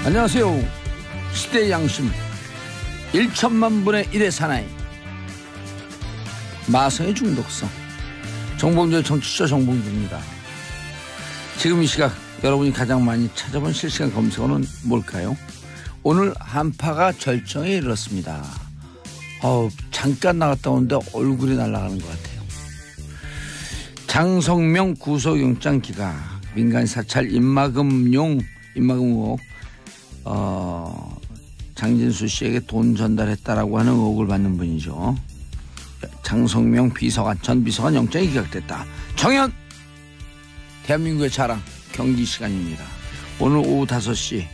안녕하세요. 시대의 양심 1천만 분의 1의 사나이 마성의 중독성 정봉주의 정치쇼 정봉주입니다. 지금 이 시각 여러분이 가장 많이 찾아본 실시간 검색어는 뭘까요? 오늘 한파가 절정에 이르렀습니다. 잠깐 나갔다 오는데 얼굴이 날아가는 것 같아요. 장성명 구속영장 기각, 민간 사찰 입막음 의혹, 장진수 씨에게 돈 전달했다라고 하는 의혹을 받는 분이죠. 장성명 전 비서관 영장이 기각됐다. 정연! 대한민국의 자랑 경기 시간입니다. 오늘 오후 5시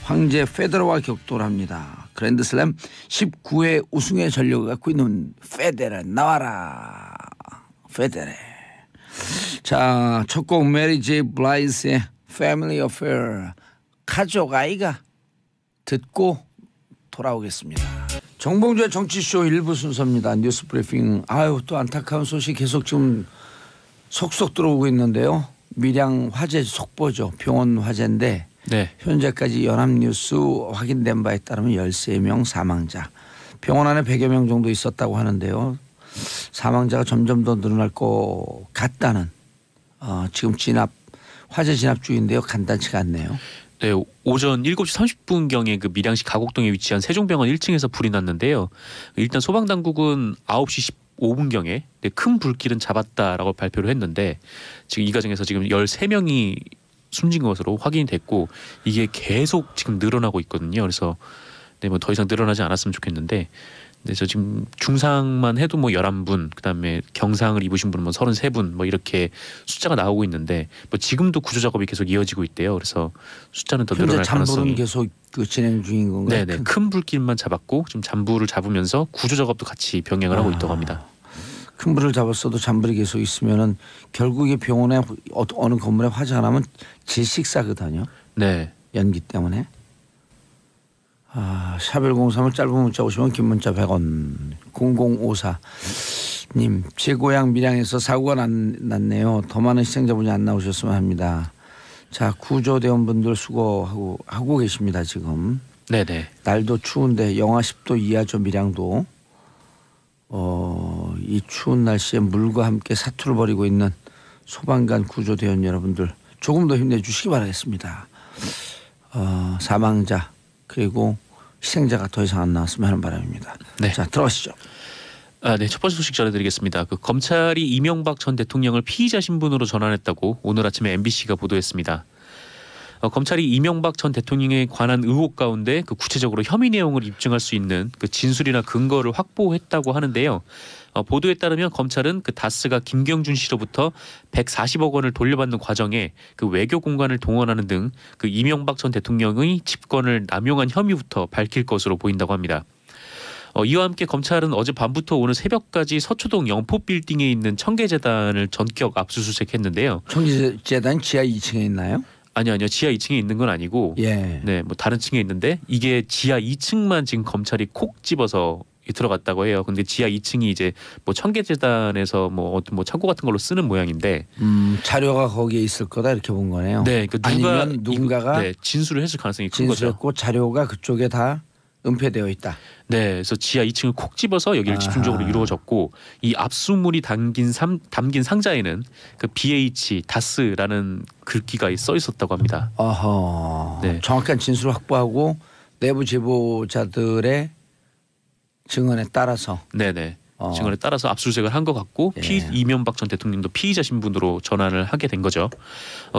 황제 페데러와 격돌을 합니다. 그랜드슬램 19회 우승의 전력을 갖고 있는 페데러 나와라. 페데러. 자, 첫 곡 메리 제이 블라이스의 Family Affair 가족 아이가 듣고 돌아오겠습니다. 정봉주의 정치쇼 1부 순서입니다. 뉴스 브리핑. 또 안타까운 소식 계속 지금 속속 들어오고 있는데요. 밀양 화재 속보죠. 병원 화재인데 네. 현재까지 연합뉴스 확인된 바에 따르면 13명 사망자. 병원 안에 100여 명 정도 있었다고 하는데요. 사망자가 점점 더 늘어날 것 같다는 지금 화재 진압 중인데요. 간단치가 않네요. 네, 오전 7시 30분경에 그 밀양시 가곡동에 위치한 세종병원 1층에서 불이 났는데요. 일단 소방당국은 9시 15분경에 큰 불길은 잡았다라고 발표를 했는데 지금 이 과정에서 지금 13명이 숨진 것으로 확인이 됐고 이게 계속 지금 늘어나고 있거든요. 그래서 뭐 더 이상 늘어나지 않았으면 좋겠는데 그래서 지금 중상만 해도 11분, 그다음에 경상을 입으신 분은 33분 이렇게 숫자가 나오고 있는데 지금도 구조 작업이 계속 이어지고 있대요. 그래서 숫자는 더 늘어날 가능성이. 잠불은 계속 진행 중인 건가요? 네네. 큰 불길만 잡았고 지금 잠불을 잡으면서 구조 작업도 같이 병행을 하고 있다고 합니다. 큰 불을 잡았어도 잠불이 계속 있으면은 결국에 병원에 어느 건물에 화재가 나면 질식사거든요. 네. 연기 때문에. 샤벨03을 짧은 문자 오시면 긴 문자 100원. 0054님 제 고향 밀양에서 사고가 났네요. 더 많은 시청자분이 안 나오셨으면 합니다. 자, 구조대원분들 수고하고 계십니다 지금. 네네. 날도 추운데 영하 10도 이하죠. 밀양도. 이 추운 날씨에 물과 함께 사투를 벌이고 있는 소방관 구조대원 여러분들 조금 더 힘내주시기 바라겠습니다. 사망자 그리고 희생자가 더 이상 안 나왔으면 하는 바람입니다. 네. 자, 들어가시죠. 네, 첫 번째 소식 전해드리겠습니다. 검찰이 이명박 전 대통령을 피의자 신분으로 전환했다고 오늘 아침에 MBC가 보도했습니다. 검찰이 이명박 전 대통령에 관한 의혹 가운데 구체적으로 혐의 내용을 입증할 수 있는 진술이나 근거를 확보했다고 하는데요. 보도에 따르면 검찰은 다스가 김경준 씨로부터 140억 원을 돌려받는 과정에 외교 공간을 동원하는 등 이명박 전 대통령의 집권을 남용한 혐의부터 밝힐 것으로 보인다고 합니다. 이와 함께 검찰은 어제 밤부터 오늘 새벽까지 서초동 영포빌딩에 있는 청계재단을 전격 압수수색했는데요. 청계재단 지하 2층에 있나요? 아니요. 지하 2층에 있는 건 아니고 예. 네, 다른 층에 있는데 이게 지하 2층만 지금 검찰이 콕 집어서 들어갔다고 해요. 근데 지하 2층이 이제 청계재단에서 창고 같은 걸로 쓰는 모양인데 자료가 거기에 있을 거다 이렇게 본 거네요. 네, 아니면 누군가가 진술을 했을 가능성이 큰 거죠. 진술했고 자료가 그쪽에 다 은폐되어 있다. 네, 그래서 지하 2층을 콕 집어서 여기를 집중적으로 이루어졌고 이 압수물이 담긴 상자에는 BH 다스라는 글귀가 써 있었다고 합니다. 네. 정확한 진술을 확보하고 내부 제보자들의 증언에 따라서. 네네. 증언에 따라서 압수수색을 한 것 같고 이명박 전 대통령도 피의자 신분으로 전환을 하게 된 거죠.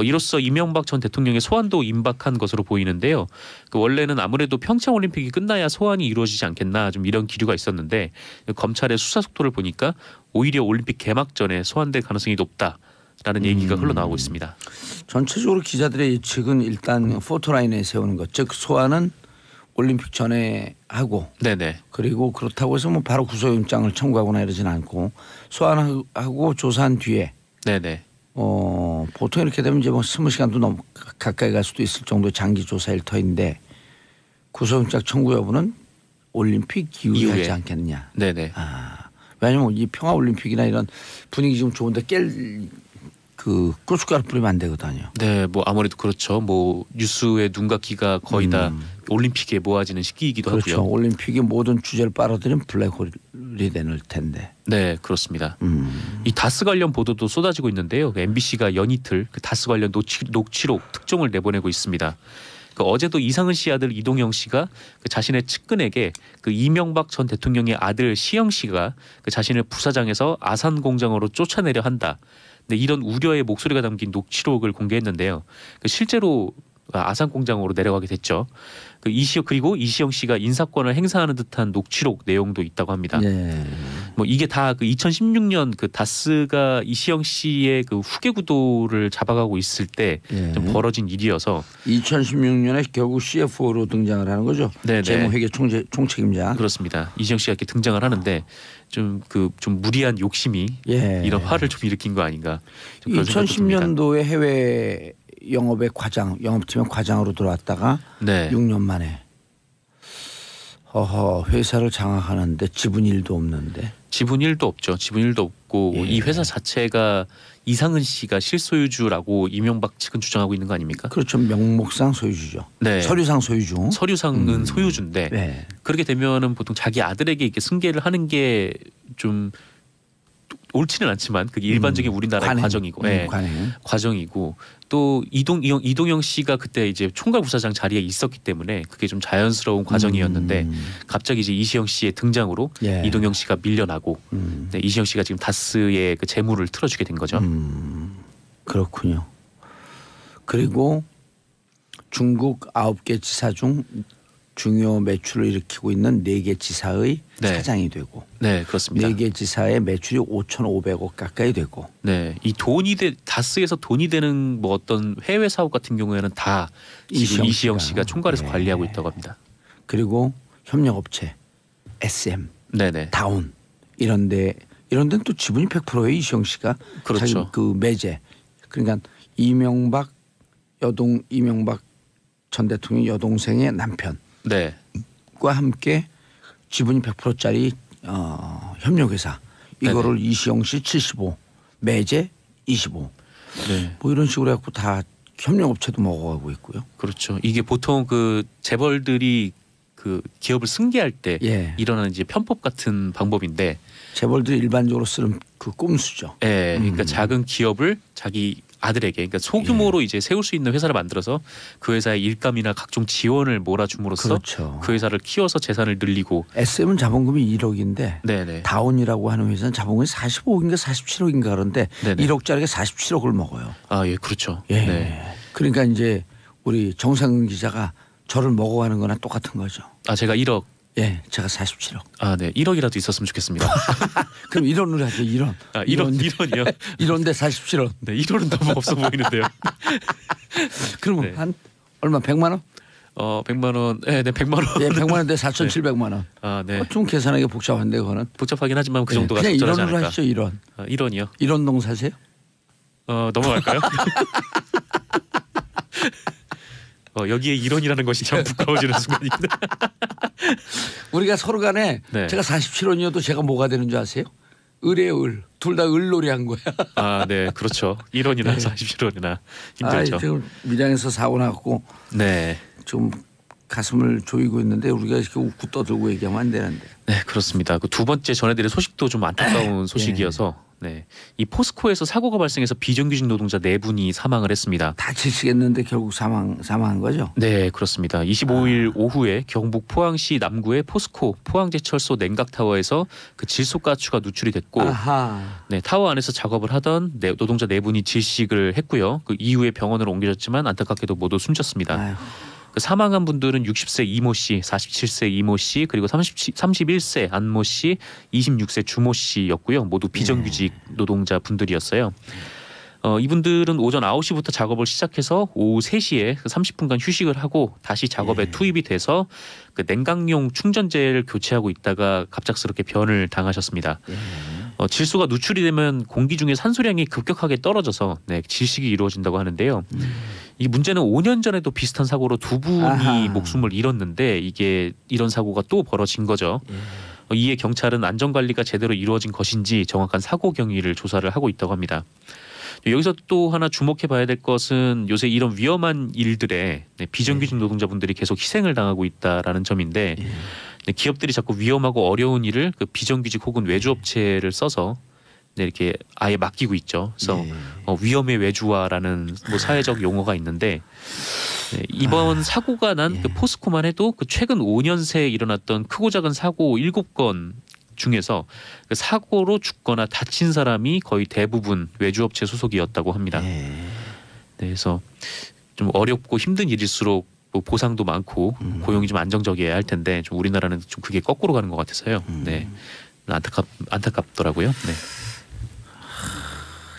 이로써 이명박 전 대통령의 소환도 임박한 것으로 보이는데요. 원래는 아무래도 평창올림픽이 끝나야 소환이 이루어지지 않겠나 좀 이런 기류가 있었는데 검찰의 수사 속도를 보니까 오히려 올림픽 개막 전에 소환될 가능성이 높다라는 얘기가 흘러나오고 있습니다. 전체적으로 기자들의 예측은 일단 포토라인에 세우는 것, 즉 소환은 올림픽 전에 하고 네네. 그리고 그렇다고 해서 바로 구속영장을 청구하거나 이러지는 않고 소환하고 조사한 뒤에 네네. 보통 이렇게 되면 이제 20시간도 너무 가까이 갈 수도 있을 정도의 장기 조사 일터인데 구속영장 청구 여부는 올림픽 이후에 하지 않겠느냐. 네네. 왜냐하면 이 평화올림픽이나 이런 분위기 지금 좋은데 그 고춧가루 뿌리면 안 되거든요. 네, 뭐 아무래도 그렇죠. 뭐 뉴스의 눈과 귀가 거의 다 올림픽에 모아지는 시기이기도 그렇죠. 하고요. 올림픽의 모든 주제를 빨아들이면 블랙홀이 되는 텐데. 네, 그렇습니다. 이 다스 관련 보도도 쏟아지고 있는데요. MBC가 연이틀 그 다스 관련 녹취록 특종을 내보내고 있습니다. 그 어제도 이상은 씨 아들 이동영 씨가 그 자신의 측근에게 그 이명박 전 대통령의 아들 시영 씨가 그 자신을 부사장에서 아산 공장으로 쫓아내려 한다. 네, 이런 우려의 목소리가 담긴 녹취록을 공개했는데요. 그 실제로 아산 공장으로 내려가게 됐죠. 그리고 이시영 씨가 인사권을 행사하는 듯한 녹취록 내용도 있다고 합니다. 네. 뭐 이게 다 그 2016년 그 다스가 이시영 씨의 그 후계 구도를 잡아가고 있을 때 좀 벌어진 일이어서 2016년에 결국 CFO로 등장을 하는 거죠. 네네. 재무회계 총책임자. 그렇습니다. 이시영 씨가 이렇게 등장을 하하는데 좀 무리한 욕심이 이런 화를 좀 일으킨 거 아닌가. 2010년도에 해외 영업의 영업팀의 과장으로 들어왔다가 6년 만에 회사를 장악하는데 지분 1도 없는데. 지분 1도 없죠. 지분 1도 없고 이 회사 자체가 이상은 씨가 실소유주라고 이명박 측은 주장하고 있는 거 아닙니까? 그렇죠. 명목상 소유주죠. 네. 서류상 소유주. 서류상은 소유주인데 네. 그렇게 되면은 보통 자기 아들에게 이렇게 승계를 하는 게 좀 옳지는 않지만 그게 일반적인 우리나라의 과정이고, 과정이고 또 이동영 씨가 그때 이제 총괄 부사장 자리에 있었기 때문에 그게 좀 자연스러운 과정이었는데 갑자기 이제 이시영 씨의 등장으로 이동영 씨가 밀려나고 네, 이시영 씨가 지금 다스의 그 재물을 틀어주게 된 거죠. 그렇군요. 그리고 중국 9개 지사 중 중요 매출을 일으키고 있는 4개 지사의 사장이 되고, 네, 그렇습니다. 4개 지사의 매출이 5,500억 가까이 되고, 네, 이 다스에서 돈이 되는 뭐 어떤 해외 사업 같은 경우에는 다 지금 이시영 씨가 총괄해서 관리하고 있다고 합니다. 그리고 협력업체 SM, 네네, 다운 이런 데는 또 지분이 100%예요. 이시영 씨가 그렇죠. 자기 그 매제, 그러니까 이명박 전 대통령 여동생의 남편. 과 함께 지분이 100%짜리 협력회사 이거를 이시영 씨 75, 매제 25, 뭐 이런 식으로 해갖고 다 협력업체도 먹어가고 있고요. 그렇죠. 이게 보통 그 재벌들이 그 기업을 승계할 때 일어나는 이제 편법 같은 방법인데 재벌들이 일반적으로 쓰는 그 꼼수죠. 그러니까 작은 기업을 자기 아들에게, 그러니까 소규모로 이제 세울 수 있는 회사를 만들어서 그 회사의 일감이나 각종 지원을 몰아줌으로써 그 회사를 키워서 재산을 늘리고. SM은 자본금이 1억인데 다운이라고 하는 회사는 자본금이 45억인가 47억인가 그런데 1억짜리가 47억을 먹어요. 아, 예, 그렇죠. 그러니까 이제 우리 정상근 기자가 저를 먹어가는 거나 똑같은 거죠. 아, 제가 1억. 제가 47억. 아, 네. 1억이라도 있었으면 좋겠습니다. 그럼 1원으로 하죠. 1원. 아, 1원이요? 1원대 47억. 네, 1원은 너무 없어 보이는데요. 그러면 한 얼마 100만 원? 100만 원. 네, 100만 원. 100만 원대 4,700만 원. 아, 네. 좀 계산하기 복잡한데 그거는. 복잡하긴 하지만 그 정도가 그냥 적절하지 1원으로 않을까. 하시죠. 1원. 1원이요? 1원동 사세요? 넘어갈까요? 여기에 1원이라는 것이 참 부끄러워지는 순간입니다. 우리가 서로 간에 제가 47원이어도 제가 뭐가 되는 줄 아세요? 을이에요, 을. 둘 다 을놀이 한 거야. 아, 네. 그렇죠. 1원이나 47원이나 힘들죠. 지금 밀양에서 사고 났고 좀 가슴을 조이고 있는데 우리가 이렇게 웃고 떠들고 얘기하면 안 되는데. 네, 그렇습니다. 그 두 번째 전해드릴 소식도 좀 안타까운 소식이어서 이 포스코에서 사고가 발생해서 비정규직 노동자 4분이 사망을 했습니다. 다치시겠는데 결국 사망한 거죠? 네, 그렇습니다. 25일 오후에 경북 포항시 남구의 포스코 포항제철소 냉각타워에서 그 질소가스가 누출이 됐고 타워 안에서 작업을 하던 노동자 4분이 질식을 했고요. 그 이후에 병원으로 옮겨졌지만 안타깝게도 모두 숨졌습니다. 그 사망한 분들은 60세 이모 씨, 47세 이모 씨, 그리고 31세 안모 씨, 26세 주모 씨였고요. 모두 비정규직 노동자 분들이었어요. 이분들은 오전 9시부터 작업을 시작해서 오후 3시에 30분간 휴식을 하고 다시 작업에 투입이 돼서 그 냉각용 충전재를 교체하고 있다가 갑작스럽게 변을 당하셨습니다. 질소가 누출이 되면 공기 중에 산소량이 급격하게 떨어져서 질식이 이루어진다고 하는데요. 이 문제는 5년 전에도 비슷한 사고로 2분이 목숨을 잃었는데 이게 이런 사고가 또 벌어진 거죠. 이에 경찰은 안전관리가 제대로 이루어진 것인지 정확한 사고 경위를 조사를 하고 있다고 합니다. 여기서 또 하나 주목해 봐야 될 것은 요새 이런 위험한 일들에 비정규직 노동자분들이 계속 희생을 당하고 있다라는 점인데 기업들이 자꾸 위험하고 어려운 일을 그 비정규직 혹은 외주업체를 써서 이렇게 아예 맡기고 있죠. 그래서 위험의 외주화라는 뭐 사회적 용어가 있는데 이번 사고가 난 그 포스코만 해도 그 최근 5년 새에 일어났던 크고 작은 사고 7건 중에서 그 사고로 죽거나 다친 사람이 거의 대부분 외주업체 소속이었다고 합니다. 그래서 좀 어렵고 힘든 일일수록 뭐 보상도 많고 고용이 좀 안정적이어야 할 텐데 좀 우리나라는 좀 그게 거꾸로 가는 것 같아서요. 네, 안타깝더라고요. 네.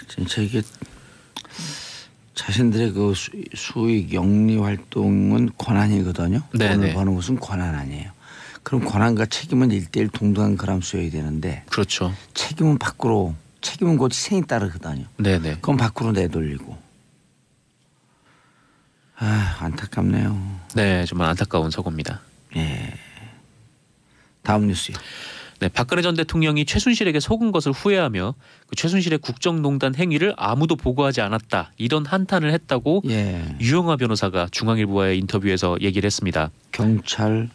진짜 이게 자신들의 그 수익 영리 활동은 권한이거든요. 돈을 버는 것은 권한 아니에요. 그럼 권한과 책임은 1:1 동등한 그람수여야 되는데 그렇죠. 책임은 곧 희생이 따르거든요. 네네. 그건 밖으로 내돌리고. 안타깝네요. 네, 정말 안타까운 사고입니다. 예. 다음 뉴스요. 네, 박근혜 전 대통령이 최순실에게 속은 것을 후회하며 그 최순실의 국정농단 행위를 아무도 보고하지 않았다 이런 한탄을 했다고 유영하 변호사가 중앙일보와의 인터뷰에서 얘기를 했습니다. 경찰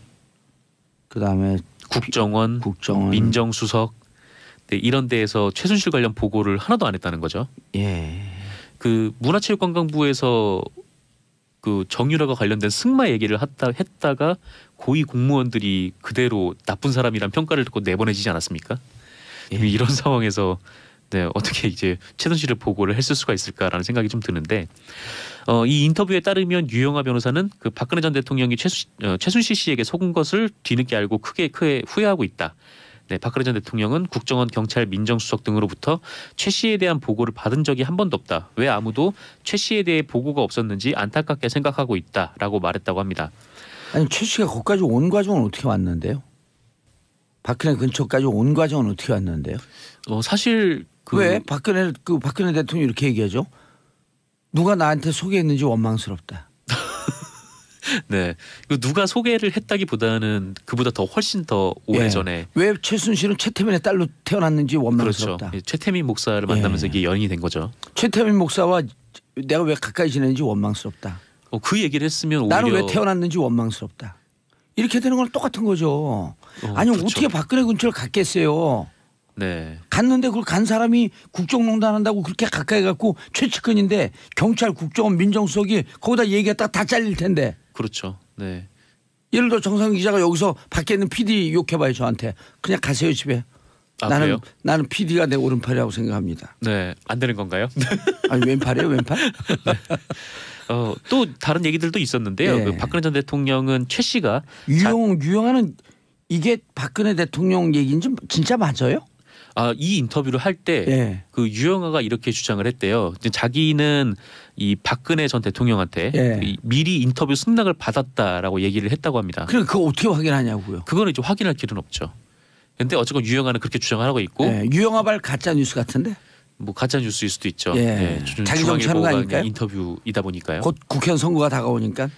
그다음에 국정원, 민정수석 이런 데에서 최순실 관련 보고를 하나도 안 했다는 거죠. 그 문화체육관광부에서 그 정유라가 관련된 승마 얘기를 했다가 고위 공무원들이 그대로 나쁜 사람이란 평가를 듣고 내보내지지 않았습니까? 이런 상황에서 어떻게 이제 최순실을 보고를 했을 수가 있을까라는 생각이 좀 드는데 이 인터뷰에 따르면 유영하 변호사는 그 박근혜 전 대통령이 최순실 씨에게 속은 것을 뒤늦게 알고 크게 후회하고 있다. 네, 박근혜 전 대통령은 국정원, 경찰, 민정수석 등으로부터 최 씨에 대한 보고를 받은 적이 한 번도 없다. 왜 아무도 최 씨에 대해 보고가 없었는지 안타깝게 생각하고 있다라고 말했다고 합니다. 아니 최 씨가 거기까지 온 과정은 어떻게 왔는데요? 박근혜 근처까지 온 과정은 어떻게 왔는데요? 사실 왜 박근혜 대통령이 이렇게 얘기하죠? 누가 나한테 소개했는지 원망스럽다. 네, 누가 소개를 했다기보다는 그보다 더 훨씬 더 오래전에 왜 최순실은 최태민의 딸로 태어났는지 원망스럽다. 그렇죠. 최태민 목사를 만나면서 이게 연인이 된 거죠. 최태민 목사와 내가 왜 가까이 지내는지 원망스럽다. 그 얘기를 했으면 오히려 나는 왜 태어났는지 원망스럽다. 이렇게 되는 건 똑같은 거죠. 아니 그렇죠. 어떻게 박근혜 근처를 갔겠어요. 네. 갔는데 그걸 간 사람이 국정농단 한다고 그렇게 가까이 갔고 최측근인데 경찰, 국정원, 민정수석이 거기다 얘기했다가 다 잘릴 텐데. 그렇죠. 네. 예를 들어 정상 기자가 여기서 밖에 있는 PD 욕해봐요 저한테. 그냥 가세요 집에. 나는 PD가 내 오른팔이라고 생각합니다. 네, 안 되는 건가요? 아니 왼팔이에요 왼팔? 네. 또 다른 얘기들도 있었는데요. 그 박근혜 전 대통령은 최 씨가 유영하는 이게 박근혜 대통령 얘기인지 진짜 맞아요? 이 인터뷰를 할 때 그 유영하가 이렇게 주장을 했대요. 자기는 이 박근혜 전 대통령한테 미리 인터뷰 승낙을 받았다라고 얘기를 했다고 합니다. 그럼 그거 어떻게 확인하냐고요? 그거는 이제 확인할 길은 없죠. 근데 어쨌건 유영하는 그렇게 주장을 하고 있고 유영하 발 가짜 뉴스 같은데? 뭐 가짜 뉴스일 수도 있죠. 자기 정치하는 거 아닐까요? 인터뷰이다 보니까요. 곧 국회의원 선거가 다가오니까.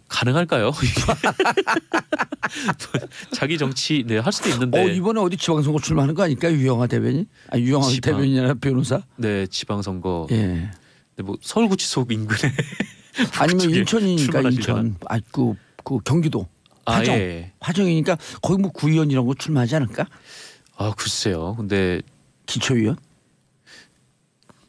가능할까요? 자기 정치 할 수도 있는데. 이번에 어디 지방선거 출마하는 거 아닐까요? 유영하 대변인? 유영하 대변인이 아니라 변호사? 네, 지방선거. 네, 뭐 서울구치소 인근에 아니면 인천이니까 인천. 그 경기도. 화정. 화정이니까 거기 뭐 구의원 이런 거 출마하지 않을까? 글쎄요. 근데 기초위원?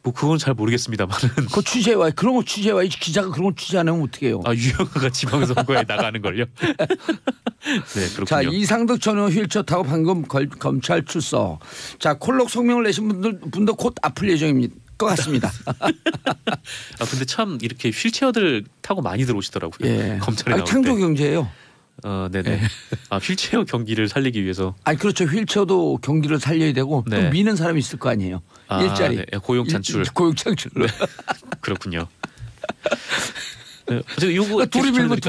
뭐 그건 잘 모르겠습니다만은. 그 취재와 그런 거 취재와 이 기자가 그런 거 취재 안 하면 어떻게 해요? 유영하가 지방선거에 나가는 걸요? 네, 그렇군요. 자, 이상득 전 의원 휠체어 타고 방금 검찰 출석. 자, 콜록 성명을 내신 분도 곧 아플 예정입니다. 것 같습니다. 근데 참 이렇게 휠체어들 타고 많이 들어오시더라고요. 검찰에 나올 때. 창조 경제예요. 네네. 휠체어 경기를 살리기 위해서. 그렇죠. 휠체어도 경기를 살려야 되고 또 미는 사람이 있을 거 아니에요. 일자리. 고용 찬출. 고용 찬출로. 네. 그렇군요. 네, 요거 둘이 밀면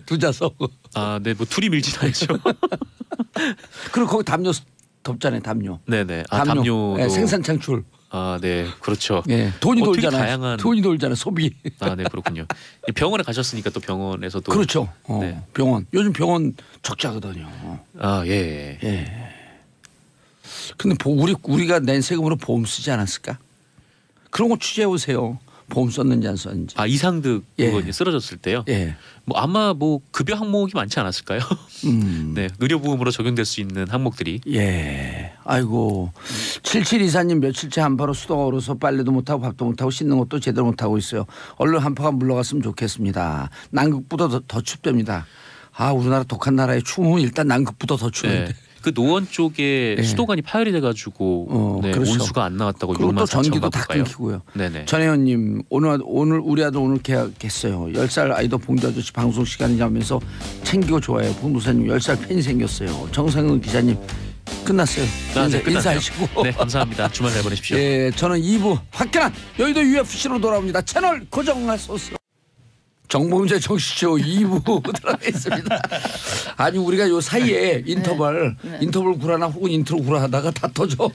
두 자석. 네, 뭐 둘이 밀진 않죠. 그리고 거기 담요 덮잖아요. 담요. 네네. 담요. 생산 창출. 네, 그렇죠. 돈이 돌잖아요. 다양한... 돈이 돌잖아요. 소비. 네, 그렇군요. 병원에 가셨으니까 또 병원에서도. 그렇죠. 병원. 요즘 병원 적자거든요. 예. 근데 우리가 낸 세금으로 보험 쓰지 않았을까? 그런 거 취재해 오세요. 보험 썼는지 안 썼는지. 아 이상득 예. 그거 쓰러졌을 때요. 예. 뭐 아마 뭐 급여 항목이 많지 않았을까요? 네, 의료보험으로 적용될 수 있는 항목들이. 예. 아이고 7724님 며칠째 한파로 수도가 얼어서 빨래도 못하고 밥도 못하고 씻는 것도 제대로 못하고 있어요. 얼른 한파가 물러갔으면 좋겠습니다. 남극보다 더 춥답니다. 아 우리나라 독한 나라의 추움은 일단 남극보다 더 추운데. 네. 그 노원 쪽에 예. 수도관이 파열이 돼가지고 네, 그렇죠. 온수가 안 나왔다고 그리고 또 6만 4천 전기도 다 가까이요. 끊기고요. 네네. 전혜원님 오늘 우리 아들 오늘 계약했어요. 10살 아이도 봉주 아저씨 방송 시간이냐면서 챙기고 좋아해요. 봉도사님 10살 팬이 생겼어요. 정상은 기자님 끝났어요. 네, 끝났네요. 인사하시고. 네 감사합니다. 주말 잘 보내십시오. 예, 저는 2부 화끈한 여의도 UFC로 돌아옵니다. 채널 고정하소서. 정봉재 정치쇼 2부 들어가 있습니다. 아니 우리가 요 사이에 인터벌 구라나 혹은 인트로 구라하다가 다 터져.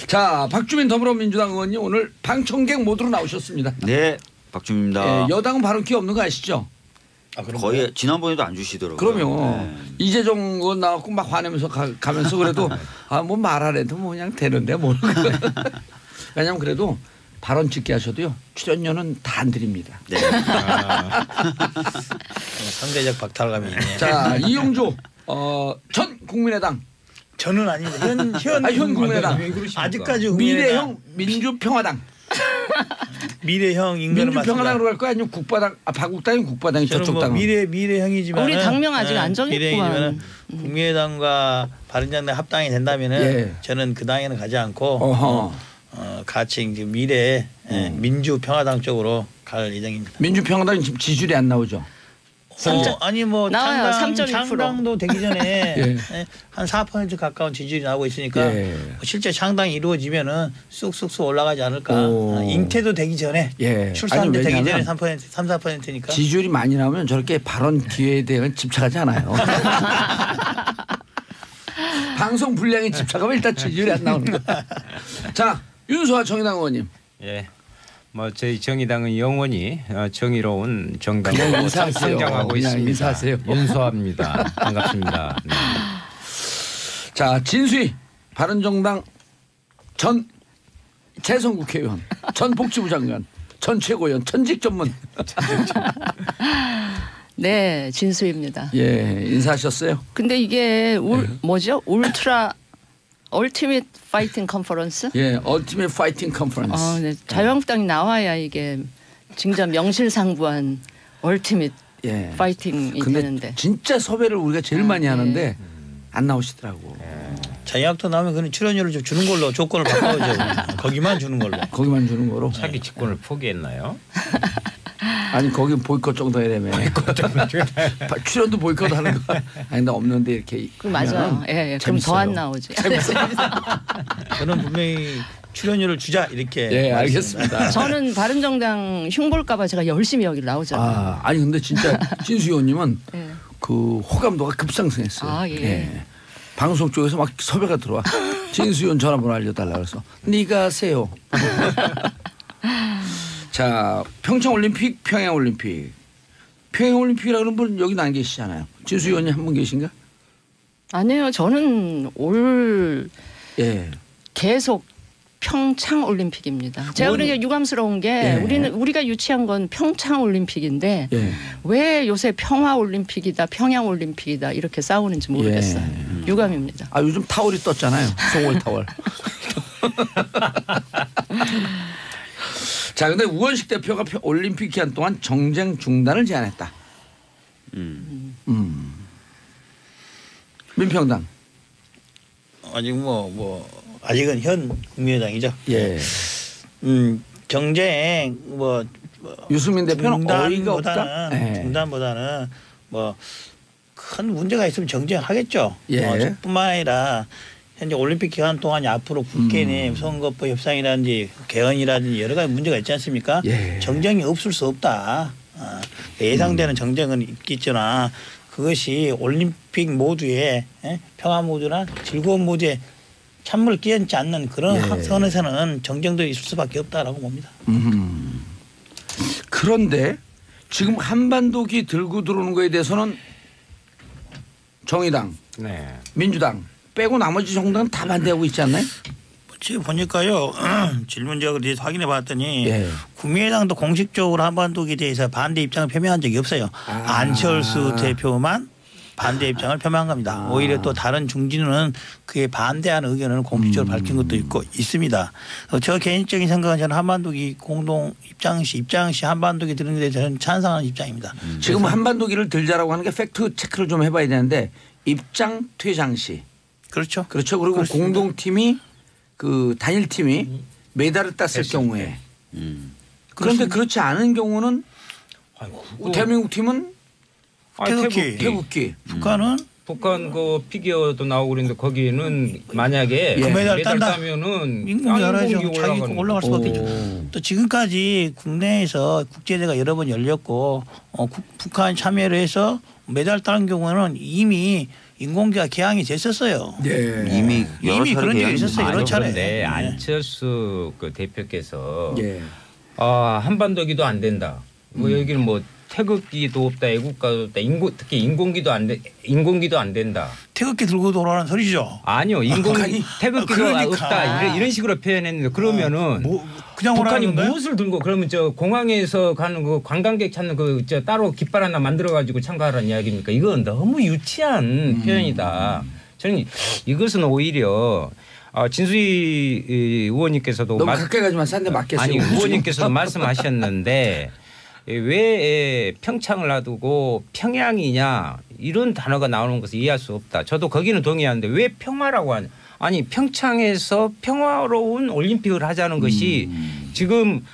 자 박주민 더불어민주당 의원님 오늘 방청객 모드로 나오셨습니다. 네, 박주민입니다. 예, 여당은 발언 기회 없는 거 아시죠? 아, 거의 지난번에도 안 주시더라고요. 그럼요. 네. 이재정 의원 나왔고 막 화내면서 가면서 그래도 아 뭐 말하래도 뭐 그냥 되는데 뭐. 왜냐면 그래도 발언 찍게 하셔도요 출연료는 다 안 드립니다. 네. 상대적 박탈감이 있네요. 자 이용조 전 국민의당 저는 아닙니다. 현 국민의당 아직까지 국민의당 미래형 민주평화당 미래형 인간은 민주평화당으로 갈 거야 아니면 국바당 바국당이 국바당이 저는 저쪽 뭐 당은 미래형이지만 우리 당명 아직 안 정했구만. 국민의당과 바른정당 합당이 된다면은 예. 저는 그 당에는 가지 않고 어허. 같이 이제 미래 민주평화당 쪽으로 갈 예정입니다. 민주평화당이 지금 지지율이 안 나오죠. 아니 뭐 나와요. 창당, 3.1%. 창당도 되기 전에 예. 한 4% 가까운 지지율이 나오고 있으니까 예. 실제 창당이 이루어지면은 쑥쑥쑥 올라가지 않을까. 오. 잉태도 되기 전에 예. 출산도 아니, 되기 전에 왜냐하면 3~4%니까. 지지율이 많이 나오면 저렇게 발언 기회에 대한 집착하지 않아요. 방송 분량에 집착하면 일단 지지율이 안 나오는 거야. 자 윤소아 정의당 의원님. 예. 뭐 저희 정의당은 영원히 정의로운 그냥 정당으로 인사하세요. 성장하고 그냥 있습니다. 인사하세요. 윤소아입니다. 반갑습니다. 네. 자 진수희 바른정당 전 재선국회의원 전 복지부 장관 전 최고위원 전직 전문. 네, 진수입니다. 예 인사하셨어요? 근데 이게 뭐죠? 얼티밋 파이팅 컨퍼런스? 예 얼티밋 파이팅 컨퍼런스. 네. 자유한국당이 나와야 이게 진짜 명실상부한 얼티밋 예. 파이팅이 근데 되는데. 진짜 섭외를 우리가 제일 많이 하는데 안 나오시더라고. 자유한국당 나오면 그는 출연료를 좀 주는 걸로 조건을 바꿔오죠. 거기만 주는 걸로. 거기만 주는 거로. 차기 직권을 포기했나요? 아니 거기 보이콧 정도 해라며. 출연도 보이콧 하는 거. 아니 나 없는데 이렇게. 그 맞아요. 예, 그럼 더 안 나오지. 저는 분명히 출연료를 주자 이렇게. 예 알겠습니다. 저는 바른정당 흉볼까봐 제가 열심히 여기 나오잖아요. 아니 근데 진짜 진수 의원님은 예. 그 호감도가 급상승했어요. 아, 예. 방송 쪽에서 막 섭외가 들어와. 진수 의원 전화번호 알려달라 그래서 네가 하세요. 자 평창올림픽 평양올림픽 평양올림픽이라는 분 여기 안 계시잖아요. 진수 의원님 한 분 계신가? 아니에요. 저는 올 예. 계속 평창 올림픽입니다. 제가 그러니까 유감스러운 게 예. 우리가 유치한 건 평창 올림픽인데 예. 왜 요새 평화 올림픽이다, 평양 올림픽이다 이렇게 싸우는지 모르겠어요. 유감입니다. 아 요즘 타월이 떴잖아요. 송월 타월. 자, 근데 우원식 대표가 올림픽 기간 동안 정쟁 중단을 제안했다. 민평당. 아직 아직은 현 국민의당이죠. 예. 경쟁 유승민 대표는 어이가 없다. 중단보다는 중단보다는 큰 문제가 있으면 정쟁하겠죠. 예. 뿐만 아니라 현재 올림픽 기간 동안 앞으로 국회내 선거법 협상이라든지 개헌이라든지 여러 가지 문제가 있지 않습니까? 예. 정쟁이 없을 수 없다. 예상되는 정쟁은 있겠지나 그것이 올림픽 모두의 평화 모두나 즐거운 모두에 찬물을 끼얹지 않는 그런 선에서는 정쟁도 있을 수밖에 없다라고 봅니다. 그런데 지금 한반도기 들고 들어오는 거에 대해서는 정의당, 네. 민주당 빼고 나머지 정당은 다 반대하고 있지 않나요? 지금 보니까요 질문지역을 대해서 확인해 봤더니 예. 국민의당도 공식적으로 한반도에 대해서 반대 입장을 표명한 적이 없어요. 안철수 대표만 반대 입장을 표명한 겁니다. 오히려 또 다른 중진은 그에 반대하는 의견을 공식적으로 밝힌 것도 있습니다. 저 개인적인 생각은 저는 한반도기 공동 입장 시 한반도기 드는 데 저는 찬성하는 입장입니다. 지금 한반도기를 들자라고 하는 게 팩트 체크를 좀 해봐야 되는데 입장 퇴장 시 그렇죠. 그렇죠. 그리고 그렇습니다. 공동팀이 그 단일팀이 메달을 땄을 경우에 그런데 그렇지 않은 경우는 대한민국 팀은 태극기 북한은 북한 그 피겨도 나오고 그랬는데 거기는 만약에 그 메달 딴다. 따면은 인공이 알아야죠. 인공이 자기 거 올라갈 수밖에 오. 없죠. 또 지금까지 국내에서 국제대회가 여러 번 열렸고 북한 참여를 해서 메달 따는 경우는 이미 인공기가 개항이 됐었어요. 네. 이미 여러 차례 그런 적이 계약이 있었어요. 여러 차례. 그런데 네. 안철수 그 대표께서 예. 한반도기도 안 된다. 뭐 여기는 뭐 태극기도 없다, 애국가도 없다, 특히 인공기도 안 된다. 태극기 들고 돌아오는 소리죠. 아니요, 태극기도 그러니까. 없다 이런 식으로 표현했는데 그러면은 그냥 북한이 오라는 건가요? 무엇을 들고 그러면 저 공항에서 가는 그 관광객 찾는 그 저 따로 깃발 하나 만들어 가지고 참가하라는 이야기입니까? 이건 너무 유치한 표현이다. 저는 이것은 오히려 진수희 의원님께서도 너무 가까이 가지만 싼데 맞겠어요. 아니 의원님께서도 말씀하셨는데 왜 평창을 놔두고 평양이냐 이런 단어가 나오는 것을 이해할 수 없다. 저도 거기는 동의하는데 왜 평화라고 하냐. 아니 평창에서 평화로운 올림픽을 하자는 것이 지금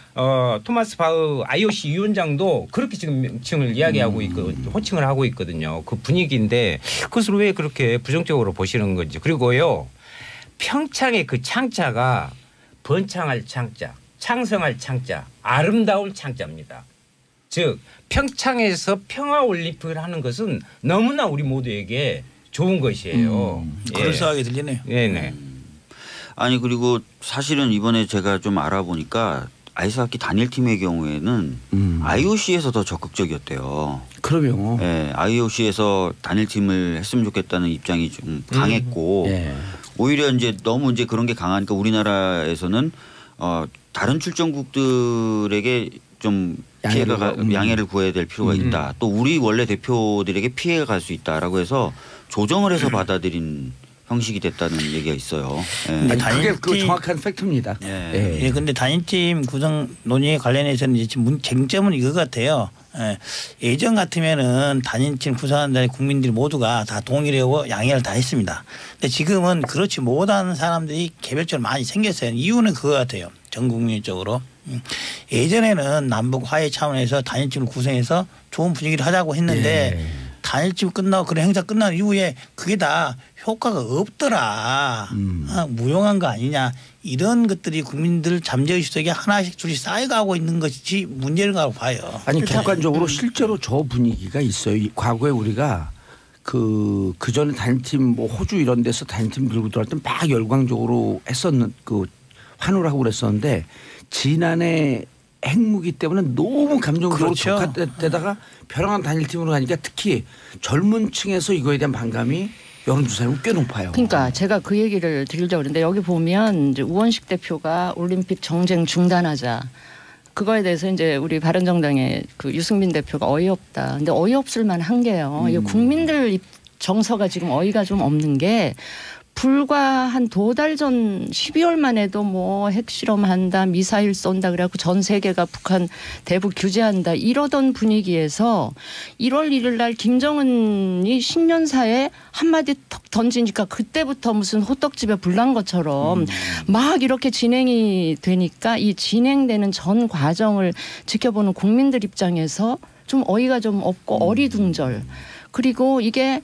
토마스 바흐 IOC 위원장도 그렇게 지금 명칭을 이야기하고 있고 호칭을 하고 있거든요. 그 분위기인데 그것을 왜 그렇게 부정적으로 보시는 건지. 그리고요. 평창의 그 창자가 번창할 창자, 창성할 창자, 아름다울 창자입니다. 즉 평창에서 평화올림픽을 하는 것은 너무나 우리 모두에게 좋은 것이에요. 그럴싸하게 들리네요. 네네. 아니 그리고 사실은 이번에 제가 좀 알아보니까 아이스하키 단일팀의 경우에는 IOC에서 더 적극적이었대요. 그럼요. 예, IOC에서 단일팀을 했으면 좋겠다는 입장이 좀 강했고 예. 오히려 이제 너무 이제 그런 게 강하니까 우리나라에서는 다른 출전국들에게 좀 양해를 구해야 될 필요가 있다. 또 우리 원래 대표들에게 피해가 갈 수 있다라고 해서 조정을 해서 받아들인 형식이 됐다는 얘기가 있어요. 예. 아니, 그게 그 정확한 팩트입니다. 예. 예, 근데 단일팀 구성 논의에 관련해서는 이제 지금 쟁점은 이거 같아요. 예. 예전 같으면은 단일팀 구성한다는 국민들이 모두가 다 동의하고 양해를 다 했습니다. 근데 지금은 그렇지 못한 사람들이 개별적으로 많이 생겼어요. 이유는 그거 같아요. 전 국민적으로. 예전에는 남북 화해 차원에서 단일팀을 구성해서 좋은 분위기를 하자고 했는데 단일팀 끝나고 그런 행사 끝난 이후에 그게 다 효과가 없더라. 무용한 거 아니냐. 이런 것들이 국민들 잠재의식 속에 하나씩 둘씩 쌓여가고 있는 것이 문제라고 봐요. 아니 객관적으로 실제로 저 분위기가 있어요. 과거에 우리가 그 전에 단일팀 뭐 호주 이런 데서 단일팀 들고 들어갈 때 막 열광적으로 했었는 그 환호를 하고 그랬었는데 지난해 핵무기 때문에 너무 감정적으로 그렇죠. 격화되다가 벼랑한 단일팀으로 가니까 특히 젊은 층에서 이거에 대한 반감이 여론조사에 꽤 높아요. 그러니까 제가 그 얘기를 드리려고 그러는데 여기 보면 이제 우원식 대표가 올림픽 정쟁 중단하자. 그거에 대해서 이제 우리 바른정당의 그 유승민 대표가 어이없다. 근데 어이없을 만한 게요. 이 국민들 정서가 지금 어이가 좀 없는 게 불과 한 2달 전 12월만 해도 뭐 핵실험한다 미사일 쏜다 그래갖고 전 세계가 북한 대북 규제한다 이러던 분위기에서 1월 1일 날 김정은이 신년사에 한마디 턱 던지니까 그때부터 무슨 호떡집에 불난 것처럼 막 이렇게 진행이 되니까 이 진행되는 전 과정을 지켜보는 국민들 입장에서 좀 어이가 좀 없고 어리둥절. 그리고 이게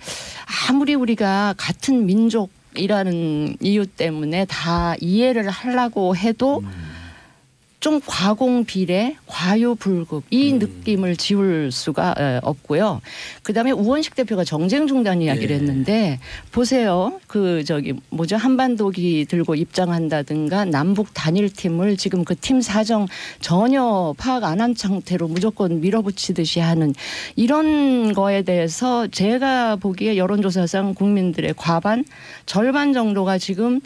아무리 우리가 같은 민족 이라는 이유 때문에 다 이해를 하려고 해도 좀 과공비례, 과유불급 이 느낌을 지울 수가 없고요. 그다음에 우원식 대표가 정쟁 중단 이야기를 했는데 보세요. 그 저기 뭐죠 한반도기 들고 입장한다든가 남북 단일팀을 지금 그 팀 사정 전혀 파악 안 한 상태로 무조건 밀어붙이듯이 하는 이런 거에 대해서 제가 보기에 여론조사상 국민들의 과반 절반 정도가 지금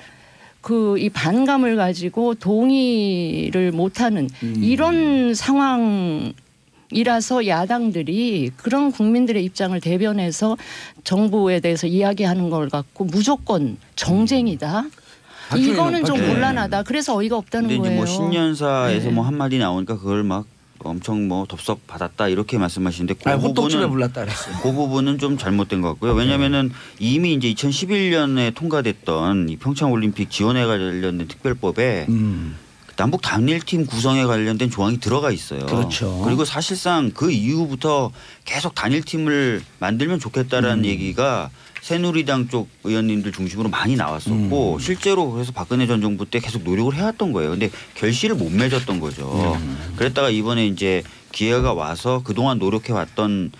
그 이 반감을 가지고 동의를 못하는 이런 상황이라서 야당들이 그런 국민들의 입장을 대변해서 정부에 대해서 이야기하는 걸 갖고 무조건 정쟁이다. 이거는 좀 곤란하다. 그래서 어이가 없다는 근데 거예요. 이제 뭐 신년사에서 뭐 한마디 나오니까 그걸 막 엄청 뭐 덥석 받았다 이렇게 말씀하시는데 호떡집에 불났다 그랬어요. 그 부분은 좀 잘못된 것 같고요. 왜냐하면은 이미 이제 2011년에 통과됐던 이 평창올림픽 지원에 관련된 특별법에 남북 단일팀 구성에 관련된 조항이 들어가 있어요. 그렇죠. 그리고 사실상 그 이후부터 계속 단일팀을 만들면 좋겠다라는 얘기가 새누리당 쪽 의원님들 중심으로 많이 나왔었고 실제로 그래서 박근혜 전 정부 때 계속 노력을 해왔던 거예요. 근데 결실을 못 맺었던 거죠. 그랬다가 이번에 이제 기회가 와서 그동안 노력해왔던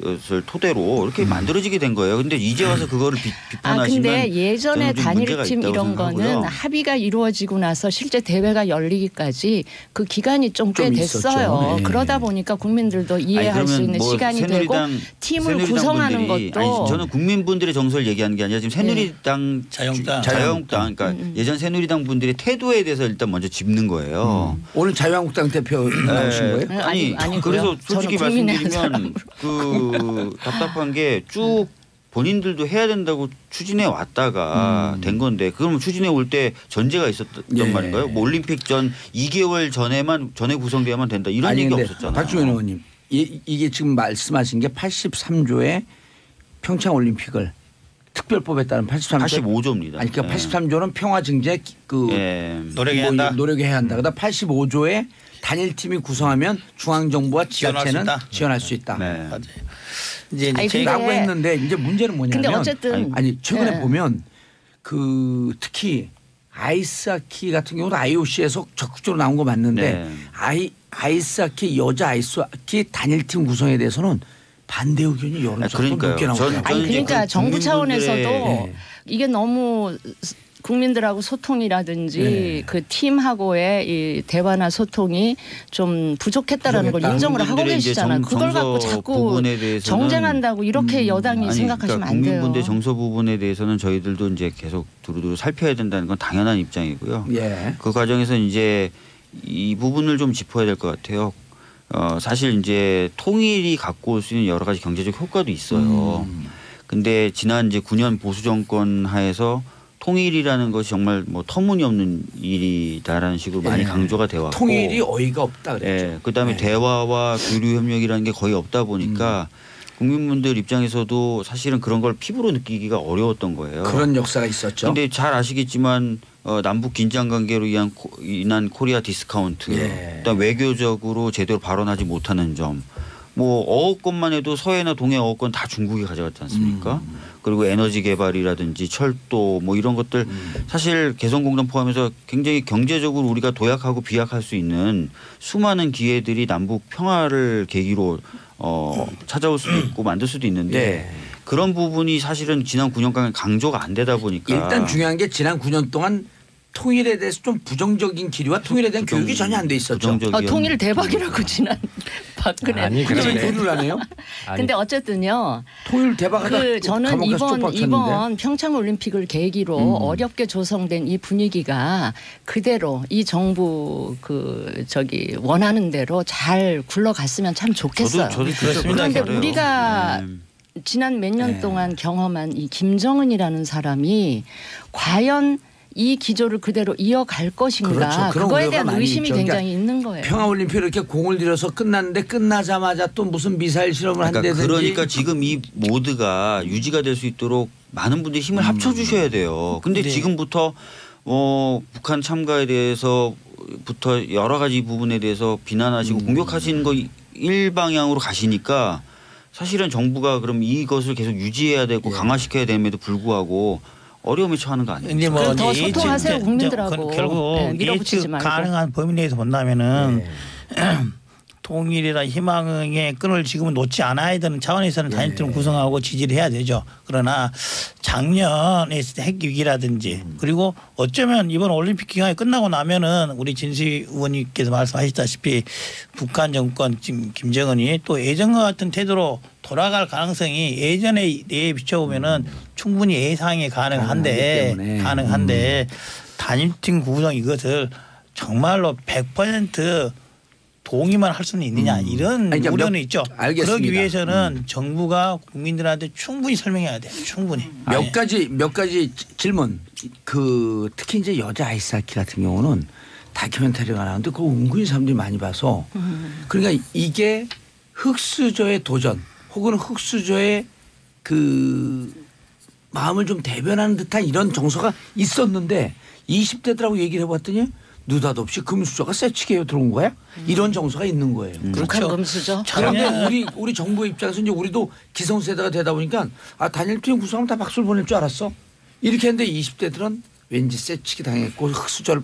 것을 토대로 이렇게 만들어지게 된 거예요. 근데 이제 와서 그거를 비판하시면 근데 예전에 단일팀 이런 거는 생각하고요. 합의가 이루어지고 나서 실제 대회가 열리기까지 그 기간이 좀 꽤 됐어요. 네. 그러다 보니까 국민들도 이해할 수 있는 뭐 시간이 되고 팀을 구성하는 것도 저는 국민분들의 정서를 얘기하는 게 아니라 지금 새누리당 자유한국당 그러니까 예전 새누리당 분들의 태도에 대해서 일단 먼저 짚는 거예요. 오늘 자유한국당 대표 나오신 거예요? 아니고요. 그래서 솔직히 저는 국민의 말씀드리면 그 답답한 게 쭉 본인들도 해야 된다고 추진해 왔다가 된 건데 그러면 추진해 올 때 전제가 있었던 말인가요? 뭐 올림픽 전 2개월 전에 구성돼야만 된다 이런 얘기 없었잖아요. 박주민 의원님 이게 지금 말씀하신 게 83조의 평창올림픽을 특별법에 따른 85조입니다. 아니 그러니까 83조는 평화 증진에 노력해야 한다. 그다음 85조에 단일팀이 구성하면 중앙정부와 지자체는 지원할 수 있다. 네. 맞아요. 이제 라고 했는데 이제 문제는 뭐냐면 근데 어쨌든 최근에 보면 그 특히 아이스하키 같은 경우도 IOC에서 적극적으로 나온 거 맞는데 아이스하키 여자 아이스하키 단일팀 구성에 대해서는 반대 의견이 여론조사 높게 나오더라고요. 그러니까 정부 차원에서도 이게 너무 국민들하고 소통이라든지 그 팀하고의 이 대화나 소통이 좀 부족했다라는 걸 인정을 하고 계시잖아요. 그걸 갖고 자꾸 정쟁한다고 이렇게 여당이 생각하시면 안 돼요. 국민분들 정서 부분에 대해서는 저희들도 이제 계속 두루두루 살펴야 된다는 건 당연한 입장이고요. 그 과정에서 이제 이 부분을 좀 짚어야 될 것 같아요. 사실 이제 통일이 갖고 올 수 있는 여러 가지 경제적 효과도 있어요. 근데 지난 이제 9년 보수 정권 하에서 통일이라는 것이 정말 뭐 터무니없는 일이다라는 식으로 많이 강조가 되어 왔고 통일이 어이가 없다 그랬죠. 그다음에 대화와 교류 협력이라는 게 거의 없다 보니까 국민분들 입장에서도 사실은 그런 걸 피부로 느끼기가 어려웠던 거예요. 그런 역사가 있었죠. 그런데 잘 아시겠지만 남북 긴장 관계로 인한 코리아 디스카운트, 그다음 외교적으로 제대로 발언하지 못하는 점. 뭐 어업권만 해도 서해나 동해 어업권 다 중국이 가져갔지 않습니까? 그리고 에너지 개발이라든지 철도 뭐 이런 것들 사실 개성공단 포함해서 굉장히 경제적으로 우리가 도약하고 비약할 수 있는 수많은 기회들이 남북 평화를 계기로 찾아올 수도 있고 만들 수도 있는데 그런 부분이 사실은 지난 9년간 강조가 안 되다 보니까 일단 중요한 게 지난 9년 동안 통일에 대해서 좀 부정적인 기류와 통일에 대한 교육이 전혀 안 돼 있었죠. 통일 대박이라고 지난 박근혜. 아니 그걸 안 해요? 근데 어쨌든요. 통일 대박하다. 저는 이번 평창올림픽을 계기로 어렵게 조성된 이 분위기가 그대로 이 정부 원하는 대로 잘 굴러갔으면 참 좋겠어요. 저도 그런데 우리가 지난 몇 년 동안 경험한 이 김정은이라는 사람이 과연 이 기조를 그대로 이어갈 것인가. 그거에 대한 의심이 굉장히 있는 거예요. 평화올림픽 이렇게 공을 들여서 끝났는데 끝나자마자 또 무슨 미사일 실험을 한다든지. 그러니까 지금 이 모드가 유지가 될 수 있도록 많은 분들이 힘을 합쳐주셔야 돼요. 근데 지금부터 북한 참가에 대해서부터 여러 가지 부분에 대해서 비난하시고 공격하시는 거 일방향으로 가시니까 사실은 정부가 그럼 이것을 계속 유지해야 되고 강화시켜야 됨에도 불구하고 어려움에 처하는 거 아니에요? 뭐 더 소통하세요 국민들하고. 결국 예측 가능한 범위 내에서 본다면은 통일이나 희망의 끈을 지금은 놓지 않아야 되는 차원에서는 단일팀을 구성하고 지지를 해야 되죠. 그러나 작년에 핵 위기라든지 그리고 어쩌면 이번 올림픽 기간이 끝나고 나면은 우리 진시 의원님께서 말씀하셨다시피 북한 정권 지금 김정은이 또 예전과 같은 태도로 돌아갈 가능성이 예전에 내에 비춰보면은 충분히 예상이 가능한데 단일팀 구성 이것을 정말로 100% 동의만 할 수는 있느냐 이런 우려는 있죠. 알겠습니다. 그러기 위해서는 정부가 국민들한테 충분히 설명해야 돼요. 충분히. 몇 가지 질문. 그 특히 이제 여자 아이스하키 같은 경우는 다큐멘터리가 나오는데 그거 은근히 사람들이 많이 봐서 그러니까 이게 흑수저의 도전 혹은 흑수저의 그 마음을 좀 대변하는 듯한 이런 정서가 있었는데 20대들하고 얘기를 해봤더니 느닷없이 금수저가 세치게요 들어온 거야? 이런 정서가 있는 거예요. 북한 금수저. 그런데 우리 정부 입장에서 이제 우리도 기성세대가 되다 보니까 단일팀 구성하면 다 박수를 보낼 줄 알았어. 이렇게 했는데 20대들은 왠지 세치기 당했고 흑수저가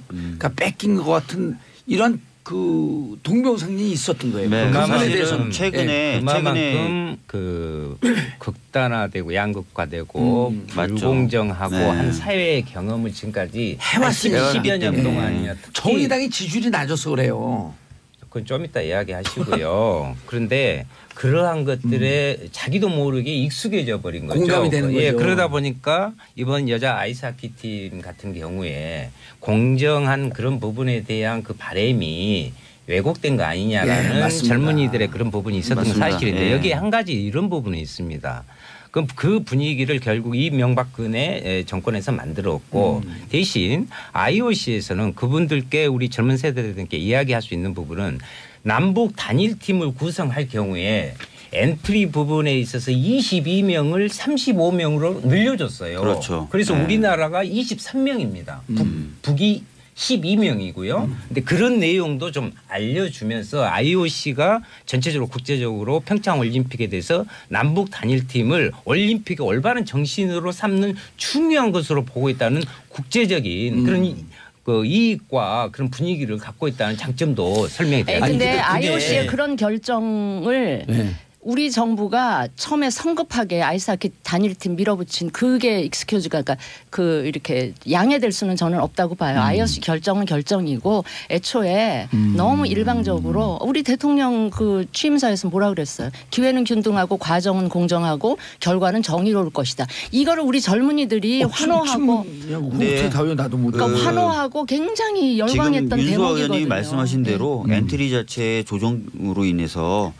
뺏긴 것 같은 이런 그 동병상련이 있었던 거예요. 네. 그 부분에 대해서는 최근에 그만큼 그 극단화되고 양극화되고 불공정하고 네. 한 사회의 경험을 지금까지 해왔습니다. 10여 년 동안이나 정의당이 지지율이 낮아서 그래요. 그건 좀 이따 이야기하시고요. 그런데 그러한 것들에 자기도 모르게 익숙해져 버린 거죠. 공감이 되는 거죠. 예, 그러다 보니까 이번 여자 아이스하키 팀 같은 경우에 공정한 그런 부분에 대한 그 바람이 왜곡된 거 아니냐라는 맞습니다. 젊은이들의 그런 부분이 있었던 건 맞습니다. 사실인데 예. 여기에 한 가지 이런 부분이 있습니다. 그럼 그 분위기를 결국 이명박근혜 정권에서 만들었고 대신 IOC에서는 그분들께 우리 젊은 세대들께 이야기할 수 있는 부분은 남북 단일팀을 구성할 경우에 엔트리 부분에 있어서 22명을 35명으로 늘려줬어요. 그렇죠. 그래서 네. 우리나라가 23명입니다. 북이 12명이고요. 근데 그런 내용도 좀 알려주면서 IOC가 전체적으로 국제적으로 평창 올림픽에 대해서 남북 단일팀을 올림픽의 올바른 정신으로 삼는 중요한 것으로 보고 있다는 국제적인 그런 그 이익과 그런 분위기를 갖고 있다는 장점도 설명이 돼요. 근데 IOC의 그런 결정을 네. 우리 정부가 처음에 성급하게 아이스하키 단일팀 밀어붙인 그게 익스큐즈가 그러니까 그 이렇게 양해될 수는 저는 없다고 봐요. IOC 결정은 결정이고 애초에 너무 일방적으로 우리 대통령 그 취임사에서 뭐라 그랬어요. 기회는 균등하고 과정은 공정하고 결과는 정의로울 것이다. 이거를 우리 젊은이들이 환호하고 어떻게 다요 나도 못. 그러니까 환호하고 굉장히 열광했던 지금 윤수아 대목이거든요. 의원님이 말씀하신 대로 엔트리 자체의 조정으로 인해서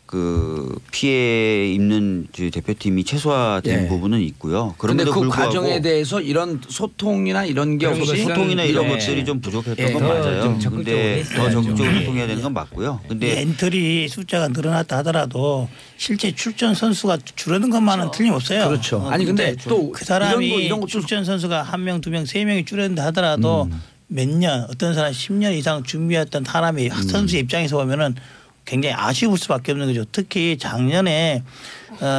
그 피해 입는 대표팀이 최소화된 부분은 있고요. 그런데 그럼에도 그 불구하고 과정에 대해서 이런 소통이나 이런 게 그런 없이 소통이나 이런 네. 것들이 좀 부족했던 예, 건 더 맞아요. 좀 적극적으로 근데 더 했어야죠. 적극적으로 예. 소통해야 되는 건 맞고요. 근데 엔트리 숫자가 늘어났다 하더라도 실제 출전 선수가 줄어든 것만은 틀림없어요. 그렇죠. 아니 근데 또 그 사람이 이런 것도 출전 선수가 1명, 2명, 3명이 줄었다 하더라도 몇 년 어떤 사람 10년 이상 준비했던 사람이 선수의 입장에서 보면은 굉장히 아쉬울 수밖에 없는 거죠. 특히 작년에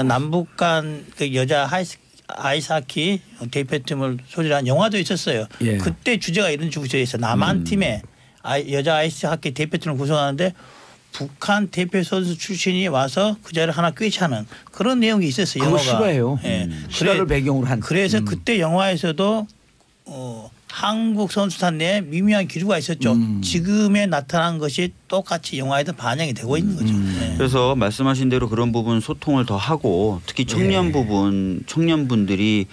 남북 간 그 여자 아이스하키 대표팀을 소재한 영화도 있었어요. 예. 그때 주제가 이런 주제였어요. 남한 팀에 여자 아이스하키 대표팀을 구성하는데 북한 대표 선수 출신이 와서 그 자리를 하나 꿰차는 그런 내용이 있었어요. 그거 영화가. 실화예요. 예. 실화를 배경으로 한. 그래서 그때 영화에서도 한국 선수단 내에 미묘한 기류가 있었죠. 지금에 나타난 것이 똑같이 영화에도 반영이 되고 있는 거죠. 네. 그래서 말씀하신 대로 그런 부분 소통을 더 하고 특히 청년 부분 청년분들이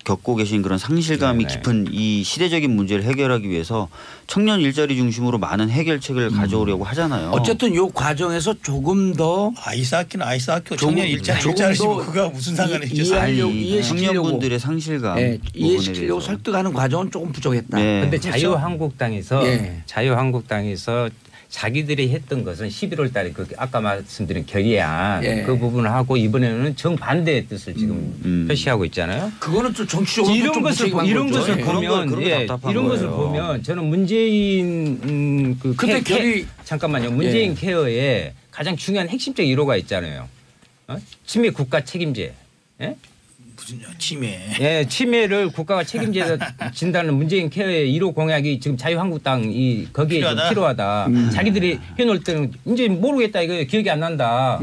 겪고 계신 그런 상실감이 깊은 이 시대적인 문제를 해결하기 위해서 청년 일자리 중심으로 많은 해결책을 가져오려고 하잖아요. 어쨌든 요 과정에서 조금 더 아이스하키는 아이스하키고 조금- 청년 일자리 조금 일자리시고 더 그거 무슨 상관이 있죠. 이해하려고 아니, 이해시키려고 청년분들의 상실감 이해시키려고 부분에 설득하는 과정은 조금 부족했다. 네. 근데 그렇죠? 자유한국당에서 예. 자유한국당에서 자기들이 했던 것은 11월 달에 그 아까 말씀드린 결의안 예. 그 부분을 하고 이번에는 정반대의 뜻을 지금 표시하고 있잖아요. 그거는 좀 정치적으로 이런 좀 것을 무책임한 이런 거죠. 것을 예. 보면 그런 거 답답한 이런 것을 거예요. 보면 저는 문재인 그 근데 결의 잠깐만요. 문재인 케어에 가장 중요한 핵심적 1호가 있잖아요. 친미 국가 책임제. 예? 무슨 침해. 예, 침해를 국가가 책임져서 진다는 문재인 케어의 1호 공약이 지금 자유한국당이 거기에 좀 필요하다. 자기들이 해놓을 때는 이제 모르겠다 이거 기억이 안 난다.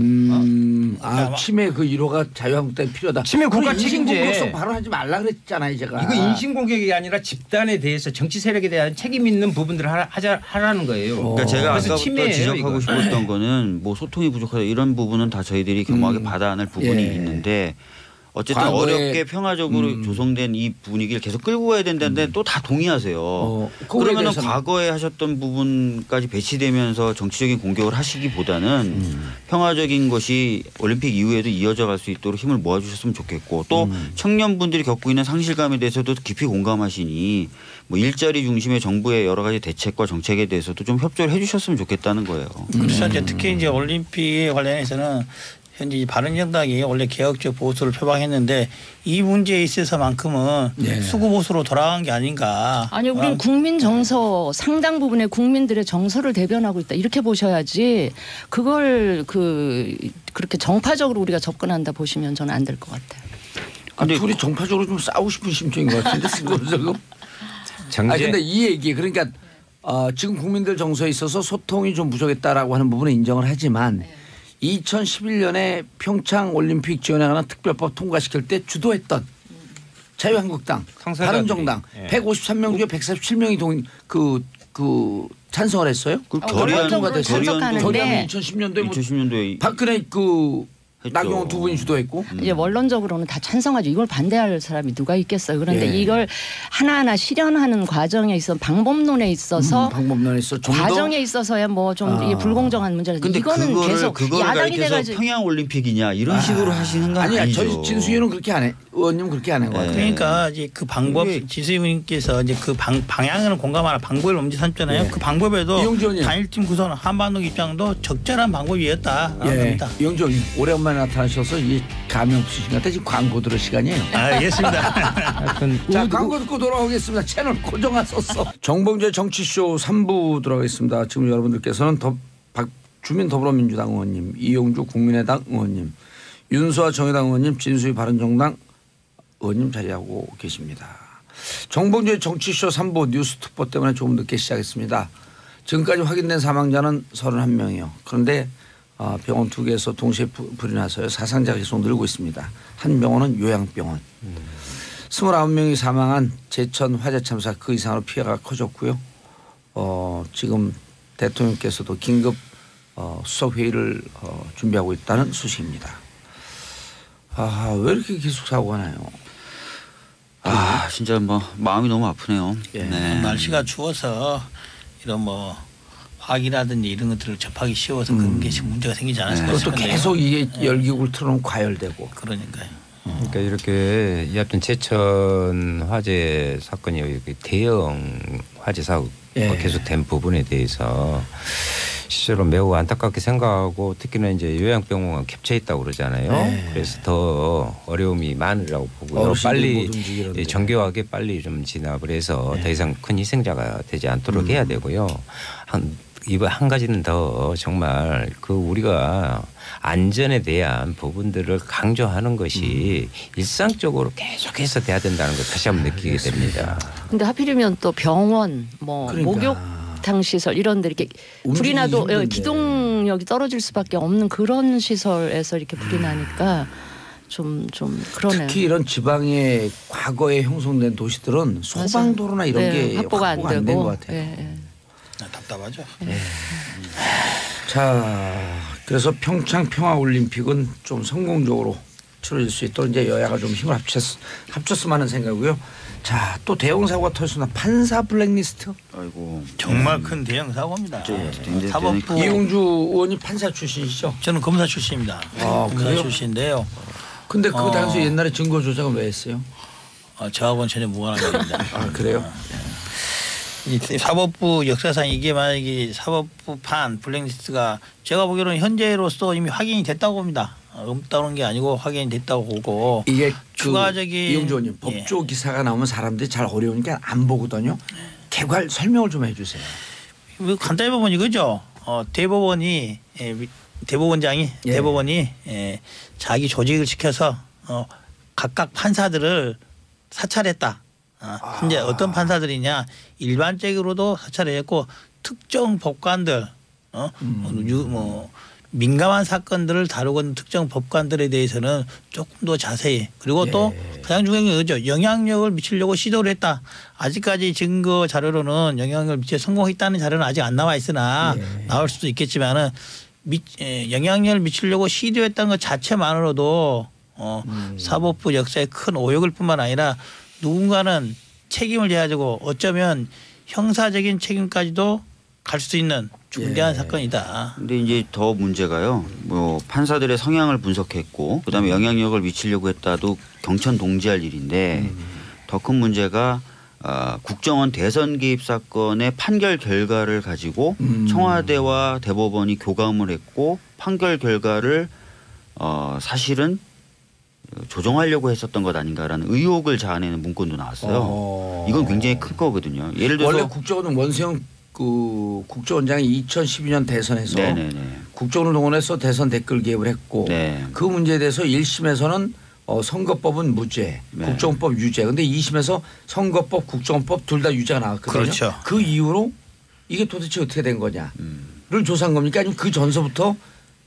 치매 그 1호가 자유한국당이 필요하다. 치매 국가 책임제. 인신공격성 발언하지 말라 그랬잖아요, 제가. 이거 인신공격이 아니라 집단에 대해서 정치 세력에 대한 책임 있는 부분들을 하라는 거예요. 그러니까 제가 아까부터 침해예요, 지적하고 이거. 싶었던 거는 뭐 소통이 부족하다 이런 부분은 다 저희들이 겸허하게 받아 안을 부분이 있는데 어쨌든 어렵게 평화적으로 조성된 이 분위기를 계속 끌고 가야 된다는데 또 다 동의하세요. 그러면 과거에 하셨던 부분까지 배치되면서 정치적인 공격을 하시기보다는 평화적인 것이 올림픽 이후에도 이어져 갈 수 있도록 힘을 모아주셨으면 좋겠고 또 청년분들이 겪고 있는 상실감에 대해서도 깊이 공감하시니 뭐 일자리 중심의 정부의 여러 가지 대책과 정책에 대해서도 좀 협조를 해 주셨으면 좋겠다는 거예요. 그래서 이제 특히 이제 올림픽에 관련해서는 현재 바른정당이 원래 개혁적 보수를 표방했는데 이 문제에 있어서만큼은 수구 보수로 돌아간 게 아닌가. 아니 우리는 국민 정서 상당 부분의 국민들의 정서를 대변하고 있다 이렇게 보셔야지 그걸 그렇게 정파적으로 우리가 접근한다 보시면 저는 안 될 것 같아요. 근데 둘이 정파적으로 좀 싸우고 싶은 심정인 것 같은데 지금. 근데 이 얘기 그러니까 지금 국민들 정서에 있어서 소통이 좀 부족했다라고 하는 부분은 인정을 하지만 2011년에 평창 올림픽 지원에 관한 특별법 통과시킬 때 주도했던 자유한국당, 바른정당 153명 중에 147명이 찬성을 했어요. 원론적으로 찬성하는데 2010년도에 박근혜 나경원 두 분이 주도했고 이제 원론적으로는 다 찬성하죠. 이걸 반대할 사람이 누가 있겠어요. 그런데 이걸 하나하나 실현하는 과정에 있어 방법론에 있어서 과정에 있어서야 뭐 좀 불공정한 문제라서 근데 이거는 계속 야당이 돼가지고 평양 올림픽이냐 이런 식으로 하시는 건 아니죠. 저희 진수위원은 그렇게 안 해. 의원님은 그렇게 안 한 것 같아요. 그러니까 이제 그 방법 진수위원님께서 이제 그 방향을 공감하라 방법을 엄지 삼잖아요. 그 방법에도 단일팀 구성 한반도 입장도 적절한 방법이었다라는 겁니다. 이용주 의원님 오랜만에 나타나셔서 이 감이 없으신 것 같아요. 지금 광고 들을 시간이에요. 알겠습니다. 자 광고 듣고 돌아오겠습니다. 채널 고정하셨어. 정봉재 정치쇼 3부 들어가겠습니다. 지금 여러분들께서는 박주민 더불어민주당 의원님, 이용주 국민의당 의원님, 윤수아 정의당 의원님, 진수희 바른정당 의원님 자리하고 계십니다. 정봉재 정치쇼 3부 뉴스 특보 때문에 조금 늦게 시작했습니다. 지금까지 확인된 사망자는 31명이요. 그런데 병원 2개에서 동시에 불이 나서요. 사상자가 계속 늘고 있습니다. 한 병원은 요양병원. 29명이 사망한 제천 화재 참사 그 이상으로 피해가 커졌고요. 지금 대통령께서도 긴급 수석회의를 준비하고 있다는 소식입니다. 왜 이렇게 계속 사고가 나요? 진짜 뭐 마음이 너무 아프네요. 날씨가 추워서 이런 뭐 화기라든지 이런 것들을 접하기 쉬워서 그런 게 문제가 생기지 않았을까 싶은데요. 또 계속 이게 열기구를 틀어놓으면 과열되고. 그러니까요. 그러니까 이렇게 여하튼 제천 화재 사건이 대형 화재 사고 계속된 부분에 대해서 실제로 매우 안타깝게 생각하고 특히나 이제 요양병원과 겹쳐 있다고 그러잖아요. 그래서 더 어려움이 많으라고 보고요. 빨리 정교하게 빨리 좀 진압을 해서 더 이상 큰 희생자가 되지 않도록 해야 되고요. 이번 한 가지는 더 정말 우리가 안전에 대한 부분들을 강조하는 것이 일상적으로 계속해서 돼야 된다는 걸 다시 한번 느끼게 됩니다. 근데 하필이면 또 병원, 목욕탕 시설 이런 데 이렇게 불이 나도 기동력이 떨어질 수밖에 없는 그런 시설에서 이렇게 불이 나니까 좀 그러네요. 특히 이런 지방의 과거에 형성된 도시들은 소방도로나 이런 게 확보가 안 된 것 같아요. 답답하죠. 자, 그래서 평창 평화올림픽은 좀 성공적으로 치러질 수 있도록 이제 여야가 좀 힘을 합쳤으면 하는 생각이고요. 자, 또 대형 사고가 터졌습니다. 판사 블랙리스트. 아이고, 정말 큰 대형 사고입니다. 사법부 이용주 의원이 판사 출신이시죠? 저는 검사 출신입니다. 검사 출신인데요. 근데 그거 당시 옛날에 증거 조작은 왜 했어요? 저하고는 전혀 무관한 겁니다. 그래요? 이 사법부 역사상 이게 만약에 사법부판 블랙리스트가 제가 보기로는 현재로서 이미 확인이 됐다고 봅니다. 없다는 게 아니고 확인이 됐다고 보고 이게 추가적인 이용주 의원님 법조 기사가 나오면 사람들이 잘 어려우니까 안 보거든요. 개괄 설명을 좀 해주세요. 간단히 보면 이거죠. 대법원이 대법원장이 대법원이 자기 조직을 시켜서 각각 판사들을 사찰했다. 현재 어떤 판사들이냐 일반적으로도 사찰했고 특정 법관들 뭐 민감한 사건들을 다루고 있는 특정 법관들에 대해서는 조금 더 자세히 그리고 또 가장 중요한 게 그죠. 영향력을 미치려고 시도를 했다. 아직까지 증거 자료로는 영향력을 미쳐 성공했다는 자료는 아직 안 나와 있으나 나올 수도 있겠지만은 영향력을 미치려고 시도했다는 것 자체만으로도 사법부 역사에 큰 오역일 뿐만 아니라 누군가는 책임을 져야 되고 어쩌면 형사적인 책임까지도 갈 수 있는 중대한 사건이다. 근데 이제 더 문제가요. 뭐 판사들의 성향을 분석했고 그다음에 영향력을 미치려고 했다도 경천 동지할 일인데 더 큰 문제가 국정원 대선 개입 사건의 판결 결과를 가지고 청와대와 대법원이 교감을 했고 판결 결과를 사실은 조정하려고 했었던 것 아닌가라는 의혹을 자아내는 문건도 나왔어요. 이건 굉장히 큰 거거든요. 예를 들어서 원래 국정원은 원세훈 국정원장이 2012년 대선에서 국정원을 동원해서 대선 댓글 개입을 했고 그 문제에 대해서 1심에서는 선거법은 무죄, 국정원법 유죄. 그런데 2심에서 선거법, 국정원법 둘 다 유죄가 나왔거든요. 그렇죠. 그 이후로 이게 도대체 어떻게 된 거냐를 조사한 겁니까? 아니면 그 전서부터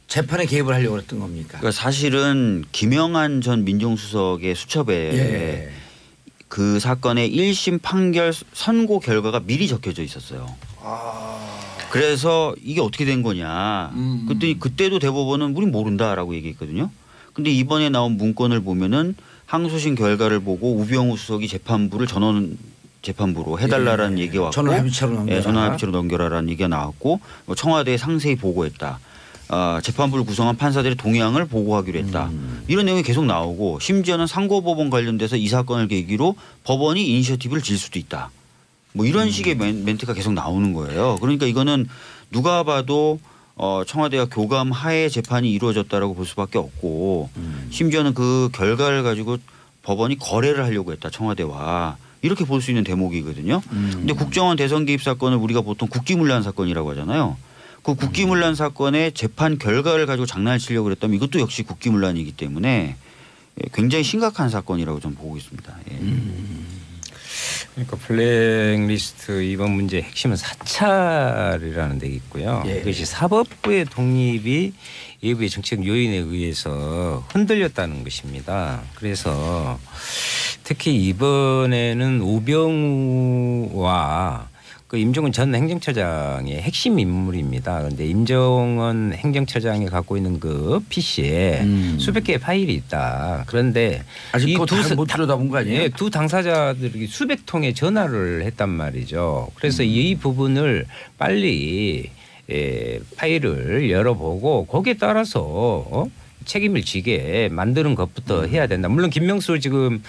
재판에 개입을 하려고 했던 겁니까? 그러니까 사실은 김영한 전 민정수석의 수첩에 그 사건의 1심 판결 선고 결과가 미리 적혀져 있었어요. 그래서 이게 어떻게 된 거냐. 그때도 대법원은 우린 모른다라고 얘기했거든요. 근데 이번에 나온 문건을 보면은 항소심 결과를 보고 우병우 수석이 재판부를 전원 재판부로 해달라라는 얘기가 왔고 전원합의체로 넘겨라. 전원합의체로 넘겨라라는 얘기가 나왔고 청와대에 상세히 보고했다. 재판부를 구성한 판사들의 동향을 보고하기로 했다. 이런 내용이 계속 나오고 심지어는 상고법원 관련돼서 이 사건을 계기로 법원이 이니셔티브를 질 수도 있다. 뭐 이런 식의 멘트가 계속 나오는 거예요. 그러니까 이거는 누가 봐도 청와대와 교감 하에 재판이 이루어졌다라고 볼 수밖에 없고 심지어는 그 결과를 가지고 법원이 거래를 하려고 했다. 청와대와. 이렇게 볼 수 있는 대목이거든요. 근데 국정원 대선 개입 사건을 우리가 보통 국기문란 사건이라고 하잖아요. 그 국기문란 사건의 재판 결과를 가지고 장난을 치려고 그랬다면 이것도 역시 국기문란이기 때문에 굉장히 심각한 사건이라고 저는 보고 있습니다. 그러니까 블랙리스트 이번 문제의 핵심은 사찰이라는 데 있고요. 이것이 사법부의 독립이 일부의 정치적 요인에 의해서 흔들렸다는 것입니다. 그래서 특히 이번에는 우병우와 그 임종원 전 행정처장의 핵심 인물입니다. 그런데 임종원 행정처장이 갖고 있는 그 PC에 수백 개의 파일이 있다. 그런데 아직 그거 못 들여다본 거 아니에요? 두 당사자들이 수백 통의 전화를 했단 말이죠. 그래서 이 부분을 빨리 파일을 열어보고 거기에 따라서 책임을 지게 만드는 것부터 해야 된다. 물론 김명수 지금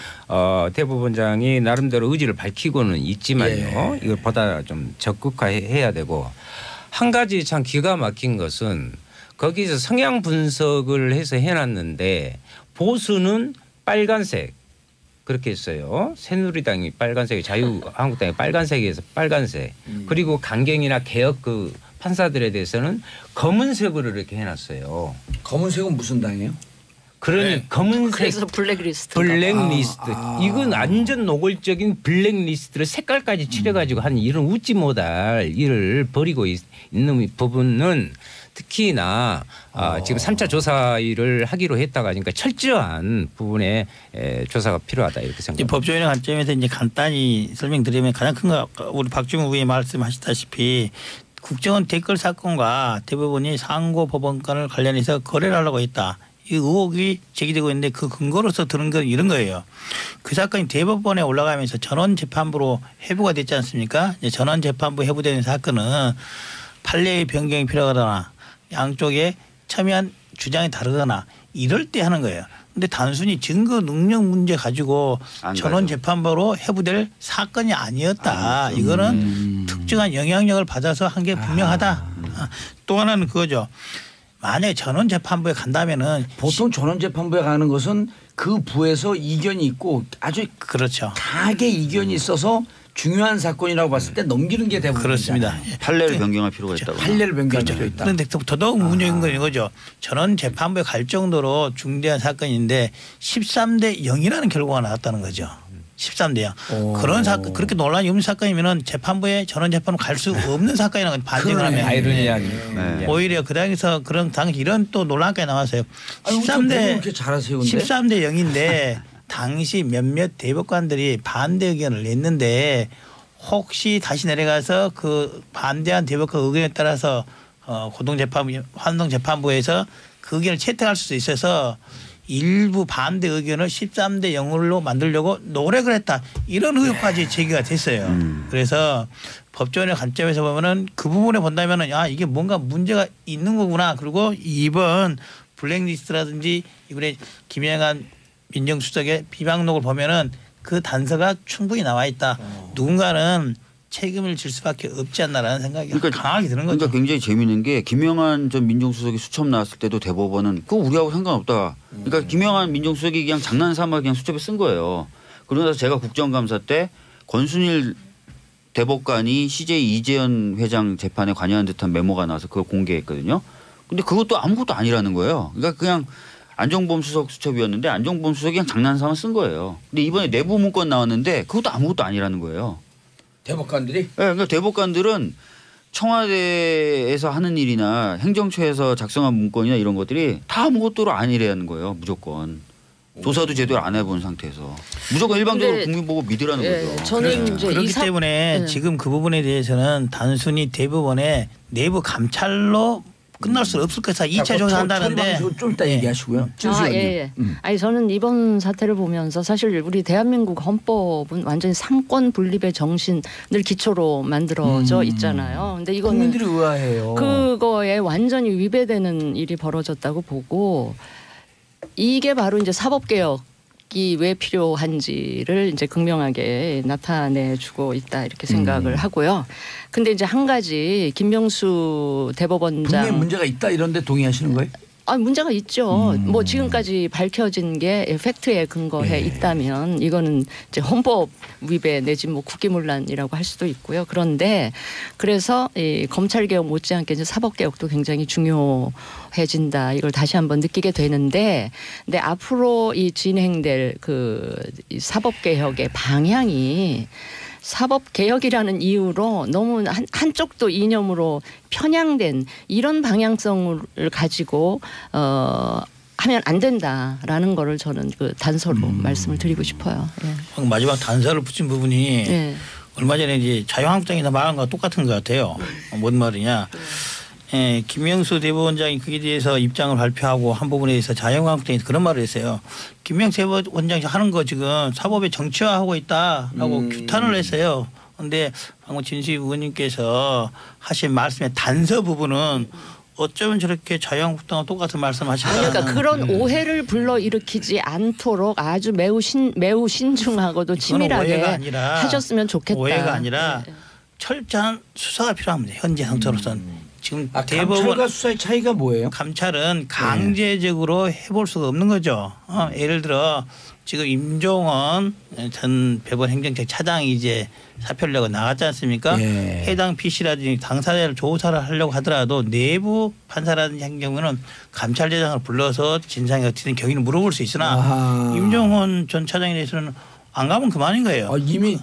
대법원장이 나름대로 의지를 밝히고는 있지만요. 이걸 보다 좀 적극화해야 되고 한 가지 참 기가 막힌 것은 거기서 성향 분석을 해서 해놨는데 보수는 빨간색 그렇게 했어요. 새누리당이 빨간색, 자유한국당이 빨간색에서 빨간색 그리고 강경이나 개혁 그 판사들에 대해서는 검은색으로 이렇게 해놨어요. 검은색은 무슨 당이에요? 그러니 검은색. 그래서 블랙리스트. 블랙리스트. 이건 완전 노골적인 블랙리스트를 색깔까지 칠해가지고 한 이런 웃지 못할 일을 벌이고 있는 부분은 특히나 지금 3차 조사 일을 하기로 했다가 그러니까 철저한 부분에 조사가 필요하다 이렇게 생각합니다. 법조인의 관점에서 이제 간단히 설명드리면 가장 큰 거 우리 박주무 의원이 말씀하셨다시피 국정원 댓글 사건과 대법원이 상고법원간을 관련해서 거래를 하려고 했다. 이 의혹이 제기되고 있는데 그 근거로서 들은 건 이런 거예요. 그 사건이 대법원에 올라가면서 전원재판부로 회부가 됐지 않습니까? 전원재판부 회부되는 사건은 판례의 변경이 필요하거나 양쪽에 첨예한 주장이 다르거나 이럴 때 하는 거예요. 근데 단순히 증거 능력 문제 가지고 전원재판부로 회부될 사건이 아니었다. 이거는 특정한 영향력을 받아서 한 게 분명하다. 또 하나는 그거죠. 만약에 전원재판부에 간다면은 보통 전원재판부에 가는 것은 그 부에서 이견이 있고 아주 그렇죠. 강하게 이견이 있어서 중요한 사건이라고 봤을 때 넘기는 게 대부분 그렇습니다. 판례를 변경할 필요가 있다고. 판례를 변경할 그렇죠. 필요 있다. 그런데 더더욱 문제인 건 이거죠. 전원 재판부에 갈 정도로 중대한 사건인데 13대 0이라는 결과가 나왔다는 거죠. 13대 0. 그런 사건 그렇게 논란이 없는 사건이면은 재판부에 전원 재판으로 갈 수 없는 사건이라는 건 반증을 하면 아이러니하게. 네. 오히려 그 당에서 그런 당시 이런 또 논란까지 나왔어요. 13대 0인데 당시 몇몇 대법관들이 반대 의견을 냈는데 혹시 다시 내려가서 그 반대한 대법관 의견에 따라서 고등재판부, 환동재판부에서 그 의견을 채택할 수도 있어서 일부 반대 의견을 13대 0으로 만들려고 노력을 했다. 이런 의혹까지 제기가 됐어요. 그래서 법조인의 관점에서 보면은 그 부분에 본다면은 이게 뭔가 문제가 있는 거구나. 그리고 이번 블랙리스트라든지 이번에 김영한 민정수석의 비방록을 보면은 그 단서가 충분히 나와 있다. 누군가는 책임을 질 수밖에 없지 않나라는 생각이 강하게 드는 거죠. 그러니까 굉장히 재미있는 게 김영한 전 민정수석이 수첩 나왔을 때도 대법원은 그거 우리하고 상관없다. 그러니까 김영한 민정수석이 그냥 장난삼아 그냥 수첩에 쓴 거예요. 그러고 나서 제가 국정감사 때 권순일 대법관이 CJ 이재현 회장 재판에 관여한 듯한 메모가 나와서 그걸 공개했거든요. 근데 그것도 아무것도 아니라는 거예요. 그러니까 그냥 안종범 수석 수첩이었는데 안종범 수석이 그냥 장난삼아 쓴 거예요. 근데 이번에 내부 문건 나왔는데 그것도 아무것도 아니라는 거예요. 대법관들이? 네, 그러니까 대법관들은 청와대에서 하는 일이나 행정처에서 작성한 문건이나 이런 것들이 다 아무것도 아니라는 거예요. 무조건. 조사도 제대로 안 해본 상태에서. 무조건 일방적으로 국민 보고 믿으라는 거죠. 저는 이제 그렇기 때문에 지금 그 부분에 대해서는 단순히 대법원의 내부 감찰로 끝날 수 없을 것이다. 2차 조사한다는데. 좀 이따 얘기하시고요. 예. 아니 저는 이번 사태를 보면서 사실 우리 대한민국 헌법은 완전히 삼권 분립의 정신을 기초로 만들어져 있잖아요. 근데 이거는 국민들이 의아해요. 그거에 완전히 위배되는 일이 벌어졌다고 보고 이게 바로 이제 사법개혁 이 왜 필요한지를 이제 극명하게 나타내주고 있다 이렇게 생각을 하고요. 근데 이제 한 가지 김명수 대법원장 분명히 문제가 있다 이런데 동의하시는 거예요? 문제가 있죠. 뭐 지금까지 밝혀진 게 팩트에 근거해 있다면 이거는 이제 헌법 위배 내지 뭐 국기문란이라고 할 수도 있고요. 그런데 그래서 이 검찰 개혁 못지않게 이제 사법 개혁도 굉장히 중요해진다. 이걸 다시 한번 느끼게 되는데, 근데 앞으로 이 진행될 그 사법 개혁의 방향이 사법개혁이라는 이유로 너무 한쪽도 이념으로 편향된 이런 방향성을 가지고 하면 안 된다라는 거를 저는 그 단서로 말씀을 드리고 싶어요. 예. 마지막 단서를 붙인 부분이 얼마 전에 이제 자유한국당이 말한 거와 똑같은 것 같아요. 뭔 말이냐. 김명수 대법원장이 거기에 대해서 입장을 발표하고 한 부분에 대해서 자유한국당이 그런 말을 했어요. 김명수 대법원장이 하는 거 지금 사법에 정치화하고 있다라고 규탄을 했어요. 그런데 방금 진수희 의원님께서 하신 말씀의 단서 부분은 어쩌면 저렇게 자유한국당과 똑같은 말씀하실까. 그러니까 그런 오해를 불러일으키지 않도록 아주 매우 신중하고도 치밀하게 하셨으면 좋겠다. 오해가 아니라 철저한 수사가 필요합니다. 현재 상태로서는. 지금 감찰과 수사의 차이가 뭐예요? 감찰은 강제적으로 해볼 수가 없는 거죠. 예를 들어 지금 임종원 전 대법원 행정처 차장이 이제 사표를 내고 나갔지 않습니까? 해당 PC라든지 당사자를 조사를 하려고 하더라도 내부 판사라든지 한 경우는 감찰대장을 불러서 진상이 어떻든 경위를 물어볼 수 있으나 임종원 전 차장에 대해서는 안 가면 그만인 거예요. 이미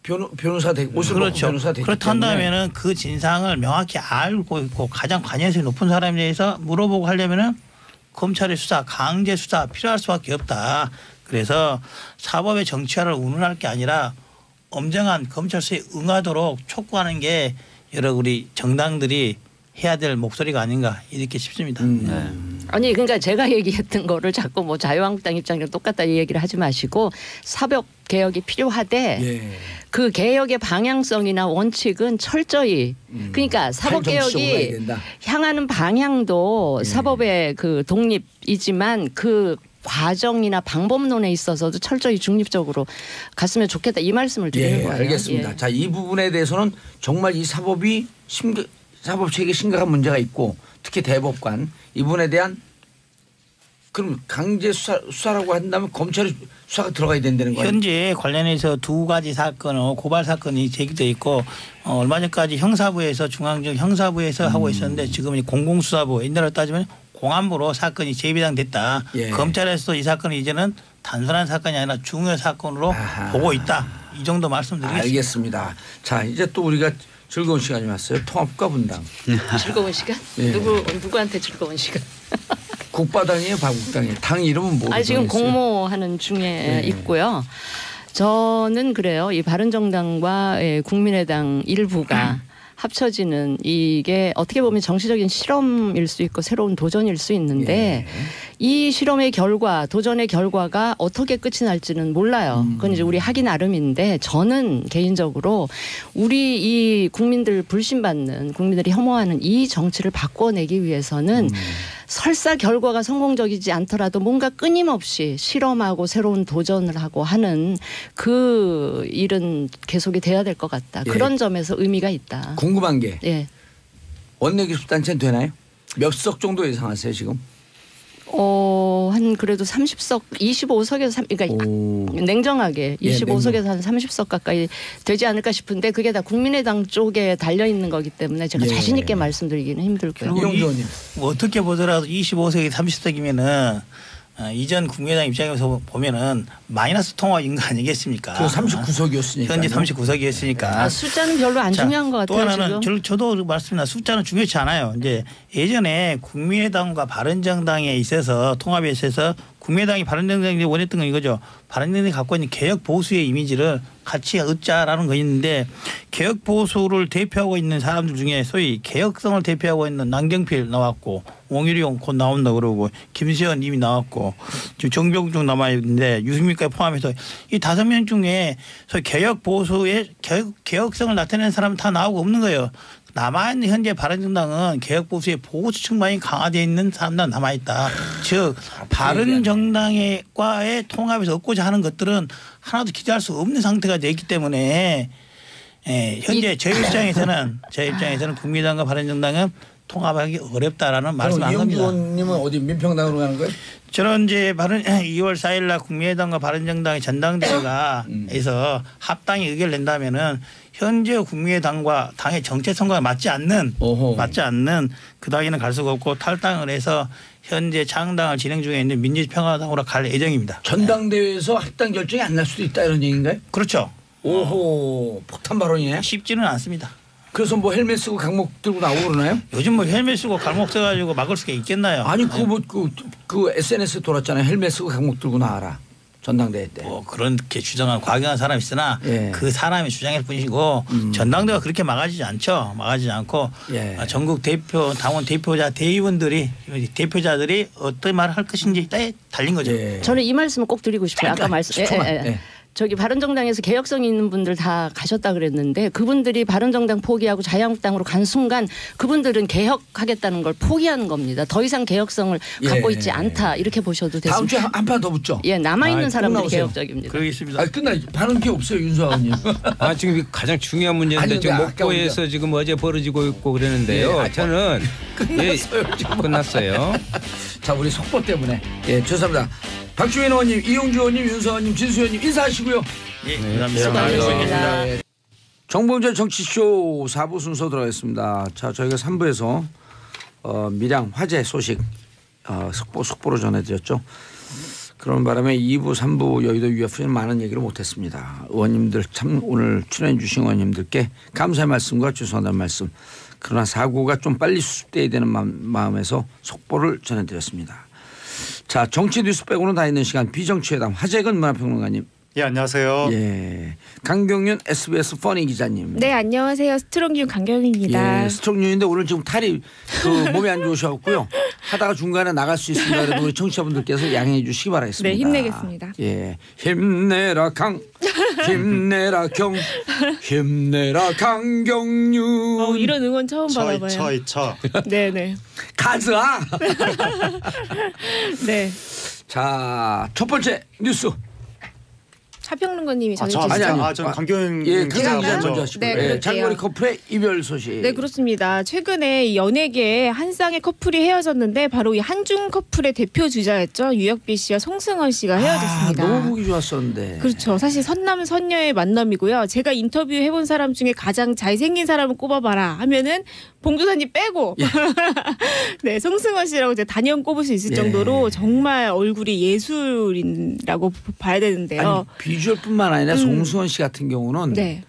변호사 되고 그렇죠. 변호사 되기 그렇다면은 그 진상을 명확히 알고 있고 가장 관여성이 높은 사람에 대해서 물어보고 하려면은 검찰의 수사, 강제 수사 필요할 수밖에 없다. 그래서 사법의 정치화를 운운할 게 아니라 엄정한 검찰 수사에 응하도록 촉구하는 게 여러 우리 정당들이 해야 될 목소리가 아닌가 이렇게 싶습니다. 아니 그러니까 제가 얘기했던 거를 자꾸 뭐 자유한국당 입장이랑 똑같다 이 얘기를 하지 마시고 사법 개혁이 필요하되 그 개혁의 방향성이나 원칙은 철저히 그러니까 사법 개혁이 향하는 방향도 사법의 그 독립이지만 그 과정이나 방법론에 있어서도 철저히 중립적으로 갔으면 좋겠다 이 말씀을 드리는 거예요. 알겠습니다. 자, 이 부분에 대해서는 정말 이 사법이 사법 체계에 심각한 문제가 있고 특히 대법관 이 부분에 대한 그럼 강제 수사라고 한다면 검찰이 수사가 들어가야 된다는 거예요? 현재 관련해서 두 가지 사건, 고발 사건이 제기돼 있고 얼마 전까지 형사부에서 중앙지검 형사부에서 하고 있었는데 지금은 공공수사부 옛날로 따지면 공안부로 사건이 재배당됐다. 예. 검찰에서 이 사건이 이제는 단순한 사건이 아니라 중요 사건으로 보고 있다. 이 정도 말씀드리겠습니다. 알겠습니다. 자 이제 또 우리가 즐거운 시간이 왔어요. 통합과 분당. 즐거운 시간? 네. 누구한테 즐거운 시간? 국바당이에요, 박국당이에요. 당 이름은 뭐? 지금 공모하는 중에 있고요. 저는 그래요. 이 바른정당과 국민의당 일부가 합쳐지는 이게 어떻게 보면 정치적인 실험일 수 있고 새로운 도전일 수 있는데 이 실험의 결과, 도전의 결과가 어떻게 끝이 날지는 몰라요. 그건 이제 우리 하기 나름인데 저는 개인적으로 우리 이 국민들 불신받는 국민들이 혐오하는 이 정치를 바꿔내기 위해서는 설사 결과가 성공적이지 않더라도 뭔가 끊임없이 실험하고 새로운 도전을 하고 하는 그 일은 계속이 돼야 될 것 같다. 예. 그런 점에서 의미가 있다. 궁금한 게 예. 원내교섭단체는 되나요? 몇 석 정도 예상하세요 지금? 한 그래도 30석, 25석에서 그러니까 냉정하게 25석에서 한 30석 가까이 되지 않을까 싶은데 그게 다 국민의당 쪽에 달려 있는 거기 때문에 제가 자신 있게 말씀드리기는 힘들고요. 이용주 의원님. 뭐 어떻게 보더라도 25석이 30석이면은 이전 국민의당 입장에서 보면은 마이너스 통합인 거 아니겠습니까? 그 39석이었으니까. 현재 39석이었으니까. 숫자는 별로 안 중요한 것 같아요. 또 하나는 지금. 저도 말씀드린 숫자는 중요치 않아요. 이제 예전에 국민의당과 바른정당에 있어서 통합에 있어서 국민의당이 바른정당이 원했던 건 이거죠. 바른정당이 갖고 있는 개혁 보수의 이미지를 같이 얻자라는 거 있는데 개혁 보수를 대표하고 있는 사람들 중에 소위 개혁성을 대표하고 있는 남경필 나왔고 원희룡 곧 나온다 그러고 김세현 이미 나왔고 지금 정병중 남아 있는데 유승민까지 포함해서 이 5명 중에 소위 개혁 보수의 개혁성을 나타내는 사람은 다 나오고 없는 거예요. 남아있는 현재 바른정당은 개혁보수의 보수 측만이 강화되어 있는 사람만 남아있다. 즉 바른정당과의 통합에서 얻고자 하는 것들은 하나도 기대할 수 없는 상태가 되어 있기 때문에 현재 저희 입장에서는 국민의당과 바른정당은 통합하기 어렵다라는 말씀을 한 겁니다. 이용주 의원님은 어디 민평당으로 가는 거예요? 저는 이제 2월 4일 날 국민의당과 바른정당의 전당대회가 해서 합당이 의결을 낸다면은 현재 국민의당과 당의 정체성과 맞지 않는 그 당에는 갈 수가 없고 탈당을 해서 현재 창당을 진행 중에 있는 민주평화당으로 갈 예정입니다. 전당대회에서 합당 결정이 안 날 수도 있다 이런 얘기인가요? 그렇죠. 오호 폭탄 발언이네. 쉽지는 않습니다. 그래서 뭐 헬멧 쓰고 강목 들고 나오고 그러나요? 요즘 뭐 헬멧 쓰고 강목 써가지고 막을 수가 있겠나요? 아니 그 SNS 돌았잖아요. 헬멧 쓰고 강목 들고 나와라. 전당대회 때. 뭐 그렇게 주장한 과격한 사람이 있으나 예. 그 사람의 주장일 뿐이고 전당대회가 그렇게 막아지지 않죠. 막아지지 않고 전국 대표 당원 대표자들이 어떤 말을 할 것인지에 달린 거죠. 예. 저는 이 말씀을 꼭 드리고 싶어요. 아까 말씀. 저기 바른정당에서 개혁성이 있는 분들 다 가셨다 그랬는데 그분들이 바른정당 포기하고 자유한국당으로 간 순간 그분들은 개혁하겠다는 걸 포기하는 겁니다. 더 이상 개혁성을 갖고 있지 않다 이렇게 보셔도 됐습니다. 다음 주에 한 판 더 붙죠. 예, 남아있는 사람들이 나오세요. 개혁적입니다. 그러겠습니다. 끝나 발언 게 없어요 윤수아님. 지금 가장 중요한 문제인데 아니, 지금 아까 목포에서 지금 어제 벌어지고 있고 그러는데요. 저는 끝났어요. 자 우리 속보 때문에 죄송합니다. 박주민 의원님, 이용주 의원님, 윤수 의원님, 진수 의원님 인사하시고요. 수고하셨습니다. 정봉재 정치쇼 4부 순서 들어가겠습니다. 자 저희가 3부에서 밀양 화재 소식 속보로 전해드렸죠. 그런 바람에 2부, 3부 여의도 UFC는 많은 얘기를 못했습니다. 의원님들 참 오늘 출연해 주신 의원님들께 감사의 말씀과 죄송하다는 말씀. 그러나 사고가 좀 빨리 수습돼야 되는 마음에서 속보를 전해드렸습니다. 자 정치 뉴스 빼고는 다 있는 시간 비정치회담 화재근 문화평론가님. 예 안녕하세요. 예 강경윤 SBS 퍼니 기자님. 네 안녕하세요. 스트롱뉴 강경윤입니다. 예 스트롱뉴인데 오늘 지금 탈이 몸이 안 좋으셔갖고요. 하다가 중간에 나갈 수 있습니다. 그래도 우리 청취자분들께서 양해해 주시기 바라겠습니다. 네 힘내겠습니다. 예 힘내라 힘내라 힘내라 강경윤. 이런 응원 처음 받아봐요. 네네. 가즈아. 네. 자 첫 번째 뉴스. 차평론가님이 아니, 전해주시죠. 전 강경영 제가 먼저 하시고. 네, 그럴게요. 장거리 커플의 이별 소식. 네, 그렇습니다. 최근에 연예계 한 쌍의 커플이 헤어졌는데 바로 이 한중 커플의 대표 주자였죠. 유혁비 씨와 송승헌 씨가 헤어졌습니다. 너무 보기 좋았었는데. 그렇죠. 사실 선남 선녀의 만남이고요. 제가 인터뷰 해본 사람 중에 가장 잘생긴 사람을 꼽아봐라 하면은 봉도사님 빼고 네, 송승헌 씨라고 이제 단연 꼽을 수 있을 정도로 정말 얼굴이 예술이라고 봐야 되는데요. 아니, 비주얼뿐만 아니라 송승헌 씨 같은 경우는 네.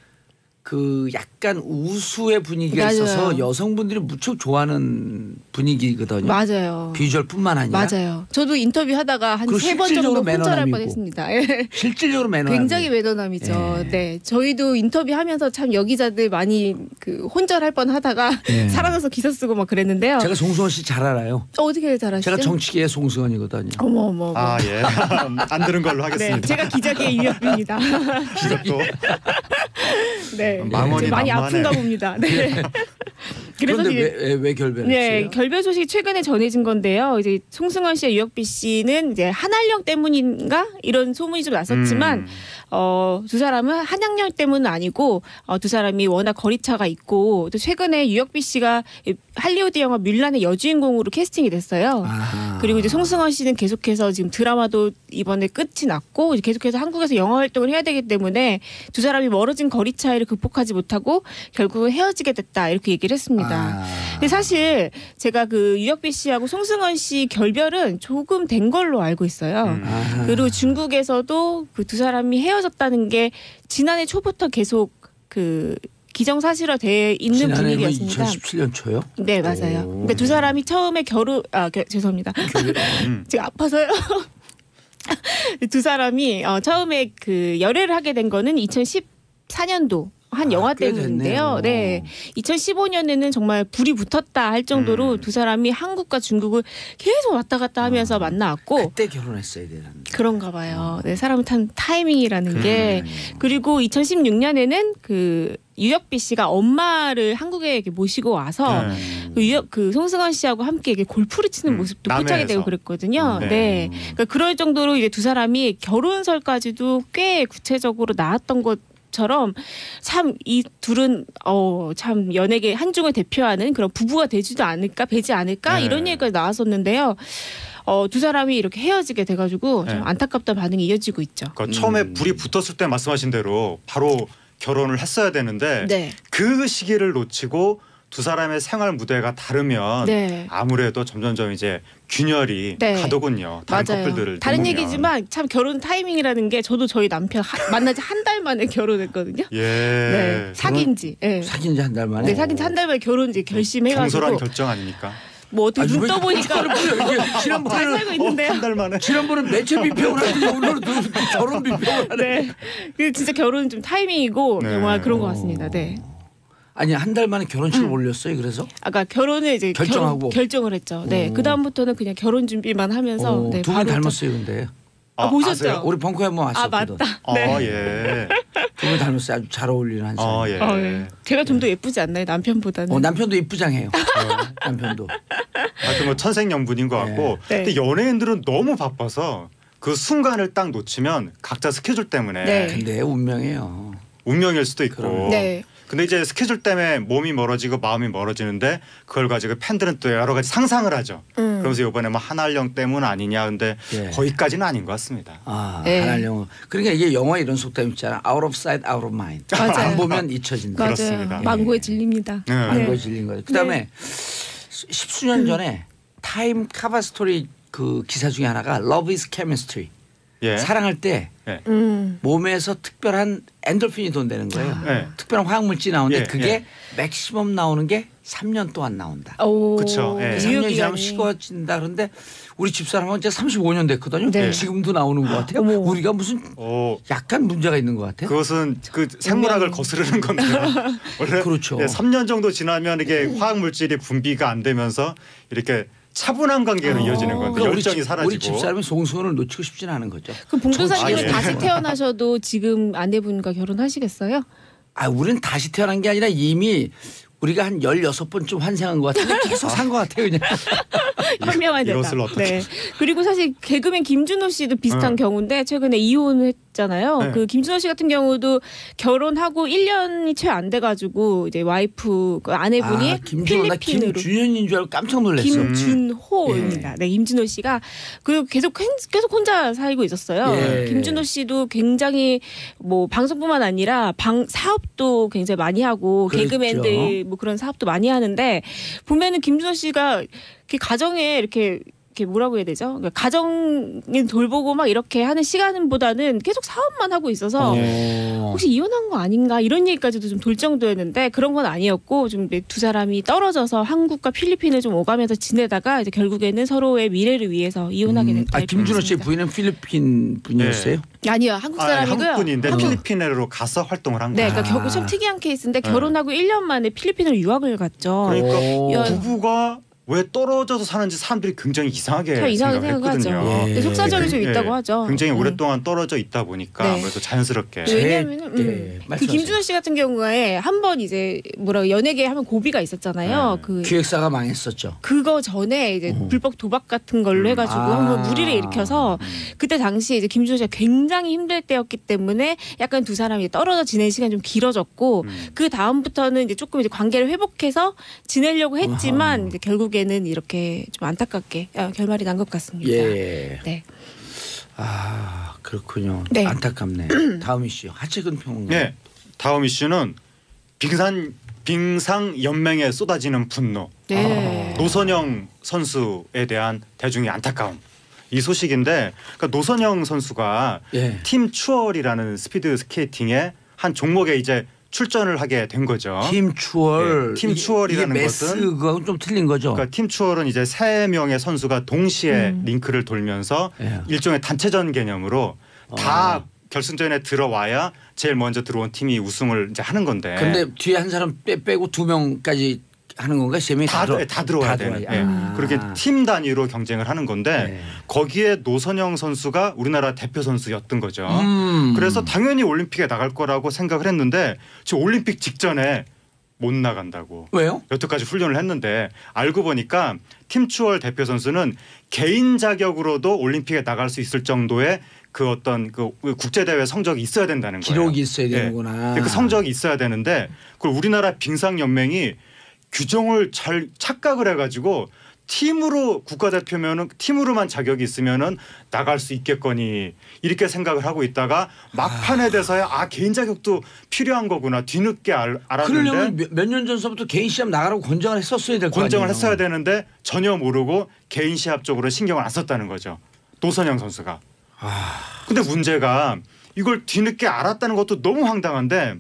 그 약간 우수의 분위기가 맞아요. 있어서 여성분들이 무척 좋아하는 분위기거든요. 맞아요. 비주얼뿐만 아니라. 맞아요. 저도 인터뷰 하다가 한 그리고 3번 정도 실질적으로 혼절할 매너남이고. 뻔했습니다. 예. 실질적으로 매너남. 굉장히 매너남이죠. 예. 네, 저희도 인터뷰하면서 참 여기자들 많이 그 혼절할 뻔하다가 예. 살아나서 기사 쓰고 막 그랬는데요. 제가 송승헌 씨 잘 알아요. 어떻게 잘하시죠? 제가 정치계의 송승헌이거든요. 어머. 예. 안 들은 걸로 하겠습니다. 네, 제가 기자계의 유혁비입니다. 기적도 네, 망언이 네, 많이 만만해. 아픈가 봅니다. 네. 그래서 그런데 이게 왜 결별했어요? 네, 결별 소식이 최근에 전해진 건데요. 이제 송승헌 씨와 유혁비 씨는 이제 한알령 때문인가 이런 소문이 좀 났었지만 두 사람은 한양령 때문은 아니고 두 사람이 워낙 거리차가 있고 또 최근에 유혁비 씨가 할리우드 영화 뮬란의 여주인공으로 캐스팅이 됐어요. 아하. 그리고 이제 송승헌 씨는 계속해서 지금 드라마도 이번에 끝이 났고 이제 계속해서 한국에서 영화 활동을 해야 되기 때문에 두 사람이 멀어진 거리 차이를 극복하지 못하고 결국은 헤어지게 됐다 이렇게 얘기를 했습니다. 근데 사실 제가 그 유혁비 씨하고 송승헌 씨 결별은 조금 된 걸로 알고 있어요. 아하. 그리고 중국에서도 그 두 사람이 헤어졌다는 게 지난해 초부터 계속 그 기정사실화돼 있는 지난해 분위기였습니다. 2017년 초요? 네, 맞아요. 그러니까 두 사람이 처음에 죄송합니다. 제가 아파서요. 두 사람이 처음에 그 열애를 하게 된 거는 2014년도 한 영화 꽤 때문인데요. 됐네요. 네, 2015년에는 정말 불이 붙었다 할 정도로 두 사람이 한국과 중국을 계속 왔다 갔다 하면서 만나왔고 그때 결혼했어야 되는데. 그런가 봐요. 네, 사람은 참 타이밍이라는 게. 그리고 2016년에는 그 유혁비 씨가 엄마를 한국에 이렇게 모시고 와서 그 송승헌 씨하고 함께 이렇게 골프를 치는 모습도 포착이 남해에서. 되고 그랬거든요. 네. 네. 그러니까 그럴 정도로 이제 두 사람이 결혼설까지도 꽤 구체적으로 나왔던 것처럼 참 이 둘은 참 연예계 한중을 대표하는 그런 부부가 되지도 않을까 되지 않을까 네. 이런 얘기가 나왔었는데요. 두 사람이 이렇게 헤어지게 돼가지고 좀 네. 안타깝다는 반응이 이어지고 있죠. 그러니까 처음에 불이 붙었을 때 말씀하신 대로 바로 결혼을 했어야 되는데 네. 그 시기를 놓치고 두 사람의 생활 무대가 다르면 네. 아무래도 점점점 이제 균열이 네. 가더군요. 다른 맞아요. 커플들을 다른 보면. 얘기지만 참 결혼 타이밍이라는 게 저도 저희 남편 만난 지 한 달 만에 결혼했거든요. 예. 네. 사귄 지. 네. 사귄 지 한 달 만에. 네, 사귄 지 한 달 만에 결혼 이제 결심해가지고 경솔한 결정 아닙니까? 뭐 어떻게 눈 왜 떠보니까 이게 잘 살고 있는데요. 한 달 만에. 지난번은 매체 비평을 하더니 오늘은 결혼 비평을 하네. 네. 그 진짜 결혼은 좀 타이밍이고 네. 정말 그런 것 같습니다. 네. 아니 한 달 만에 결혼식을 올렸어요. 그래서 아까 결혼을 이제 결정하고. 결정을 했죠. 네. 오. 그 다음부터는 그냥 결혼 준비만 하면서 네, 두 분 바로 닮았어요, 근데. 보셨죠? 아세요? 우리 벙커에 한번 왔었거든. 맞다. 네. 예. 두 분 닮았어요. 아주 잘 어울리는 한 사람. 예. 네. 제가 좀 더 예쁘지 않나요? 남편보다는. 남편도 이쁘장해요. 남편도. 하여튼 뭐 천생연분인 것 같고 네. 근데 연예인들은 너무 바빠서 그 순간을 딱 놓치면 각자 스케줄 때문에 네. 근데 운명이에요. 운명일 수도 있고 네. 근데 이제 스케줄 때문에 몸이 멀어지고 마음이 멀어지는데 그걸 가지고 팬들은 또 여러 가지 상상을 하죠. 그러면서 이번에 뭐 한알령 때문 아니냐 근데 예. 거기까지는 아닌 것 같습니다. 네. 네. 한알 영어. 그러니까 이게 영화 이런 속담 있잖아. Out of sight, out of mind. 맞아요. 안 보면 잊혀진다. 맞아요. 그렇습니다. 망고에 질립니다. 네. 안 거에 질린 거죠. 그다음에 십수년 전에 타임 카바 스토리 그 기사 중에 하나가 Love is chemistry. 예. 사랑할 때 몸에서 특별한 엔돌핀이 돈다는 거예요. 네. 특별한 화학물질이 나오는데 예, 그게 예. 맥시멈 나오는 게 3년 동안 나온다. 오. 그쵸. 예. 3년이 지나면 식어진다. 그런데 우리 집사람은 이제 35년 됐거든요. 네. 지금도 나오는 것 같아요. 어머. 우리가 무슨 약간 문제가 있는 것 같아요. 그것은 그 생물학을 거스르는 건데요. 원래 그렇죠. 3년 정도 지나면 이게 화학 물질이 분비가 안 되면서 이렇게 차분한 관계로 이어지는 건데 그러니까 열정이 사라지고. 우리 집사람이 송승헌을 놓치고 싶지는 않은 거죠. 그럼 봉도사님은 아, 예. 다시 태어나셔도 지금 아내분과 결혼하시겠어요? 우리는 다시 태어난 게 아니라 이미 우리가 한 16번쯤 환생한 것 같은데 계속 산 것 같아요. 그냥. 현명한 대답. 이것을 어떻게. 네. 그리고 사실 개그맨 김준호 씨도 비슷한 경우인데 최근에 이혼을 있잖아요. 네. 그 김준호 씨 같은 경우도 결혼하고 1년이 채 안 돼가지고 이제 와이프 그 아내분이 김준호, 나 필리핀으로 김준현인 줄 알고 깜짝 놀랐어. 김준호입니다. 네, 김준호 씨가 그리고 계속 혼자 살고 있었어요. 예. 김준호 씨도 굉장히 뭐 방송뿐만 아니라 사업도 굉장히 많이 하고 그렇죠. 개그맨들 뭐 그런 사업도 많이 하는데 보면은 김준호 씨가 이렇게 가정에 이렇게 뭐라고 해야 되죠? 그러니까 가정을 돌보고 막 이렇게 하는 시간보다는 계속 사업만 하고 있어서 혹시 이혼한 거 아닌가 이런 얘기까지도 좀 돌 정도였는데 그런 건 아니었고 좀 두 사람이 떨어져서 한국과 필리핀을 좀 오가면서 지내다가 이제 결국에는 서로의 미래를 위해서 이혼하게 됐다. 김준호 씨 부인은 필리핀 분이었어요? 네. 아니요, 한국 사람이고요. 한국 분인데 필리핀으로 가서 활동을 한 네, 거예요. 그러니까 결국 참 특이한 케이스인데 결혼하고 1년 만에 필리핀으로 유학을 갔죠. 그러니까 부부가 왜 떨어져서 사는지 사람들이 굉장히 이상하게 생각했거든요. 네, 속사정이 좀 있다고 하죠. 굉장히 오랫동안 떨어져 있다 보니까 네. 아무래도 자연스럽게. 왜냐하면 그 김준호 씨 같은 경우에 한 번 이제 연예계에 하면 고비가 있었잖아요. 그 기획사가 망했었죠. 그거 전에 이제 불법 도박 같은 걸로 해가지고 한번 무리를 일으켜서 그때 당시에 이제 김준호 씨가 굉장히 힘들 때였기 때문에 약간 두 사람이 떨어져 지낸 시간이 좀 길어졌고 그 다음부터는 이제 조금 이제 관계를 회복해서 지내려고 했지만 이제 결국에는 이렇게 좀 안타깝게 결말이 난 것 같습니다. 예. 네. 아 그렇군요. 네. 안타깝네. 다음 이슈 하채근 평론가. 네. 다음 이슈는 빙상 연맹에 쏟아지는 분노. 네. 노선영 선수에 대한 대중의 안타까움. 이 소식인데 그러니까 노선영 선수가 팀 추월이라는 스피드 스케이팅의 한 종목에 이제 출전을 하게 된 거죠. 팀 추월. 팀 추월이라는 이게 것은 그거하고 좀 틀린 거죠. 그러니까 팀 추월은 이제 3명의 선수가 동시에 링크를 돌면서 일종의 단체전 개념으로 다 결승전에 들어와야 제일 먼저 들어온 팀이 우승을 이제 하는 건데. 근데 뒤에 한 사람 빼고 2명까지 하는 건가? 세 명이 다 들어와야 되는. 그렇게 팀 단위로 경쟁을 하는 건데 거기에 노선영 선수가 우리나라 대표 선수였던 거죠. 그래서 당연히 올림픽에 나갈 거라고 생각을 했는데 지금 올림픽 직전에 못 나간다고. 왜요? 여태까지 훈련을 했는데 알고 보니까 팀 추월 대표 선수는 개인 자격으로도 올림픽에 나갈 수 있을 정도의 그 어떤 그 국제 대회 성적이 있어야 된다는 거예요. 기록이 있어야 되는구나. 그 성적이 있어야 되는데 그걸 우리나라 빙상 연맹이 규정을 잘 착각을 해가지고 팀으로 국가대표면은 팀으로만 자격이 있으면은 나갈 수 있겠거니 이렇게 생각을 하고 있다가 막판에 돼서야 개인 자격도 필요한 거구나 뒤늦게 알았는데. 그러려면 몇 년 전서부터 개인 시합 나가라고 권장을 했었어야 될 거 아니에요. 권장을 했어야 되는데 전혀 모르고 개인 시합 쪽으로 신경을 안 썼다는 거죠. 노선영 선수가. 근데 문제가 이걸 뒤늦게 알았다는 것도 너무 황당한데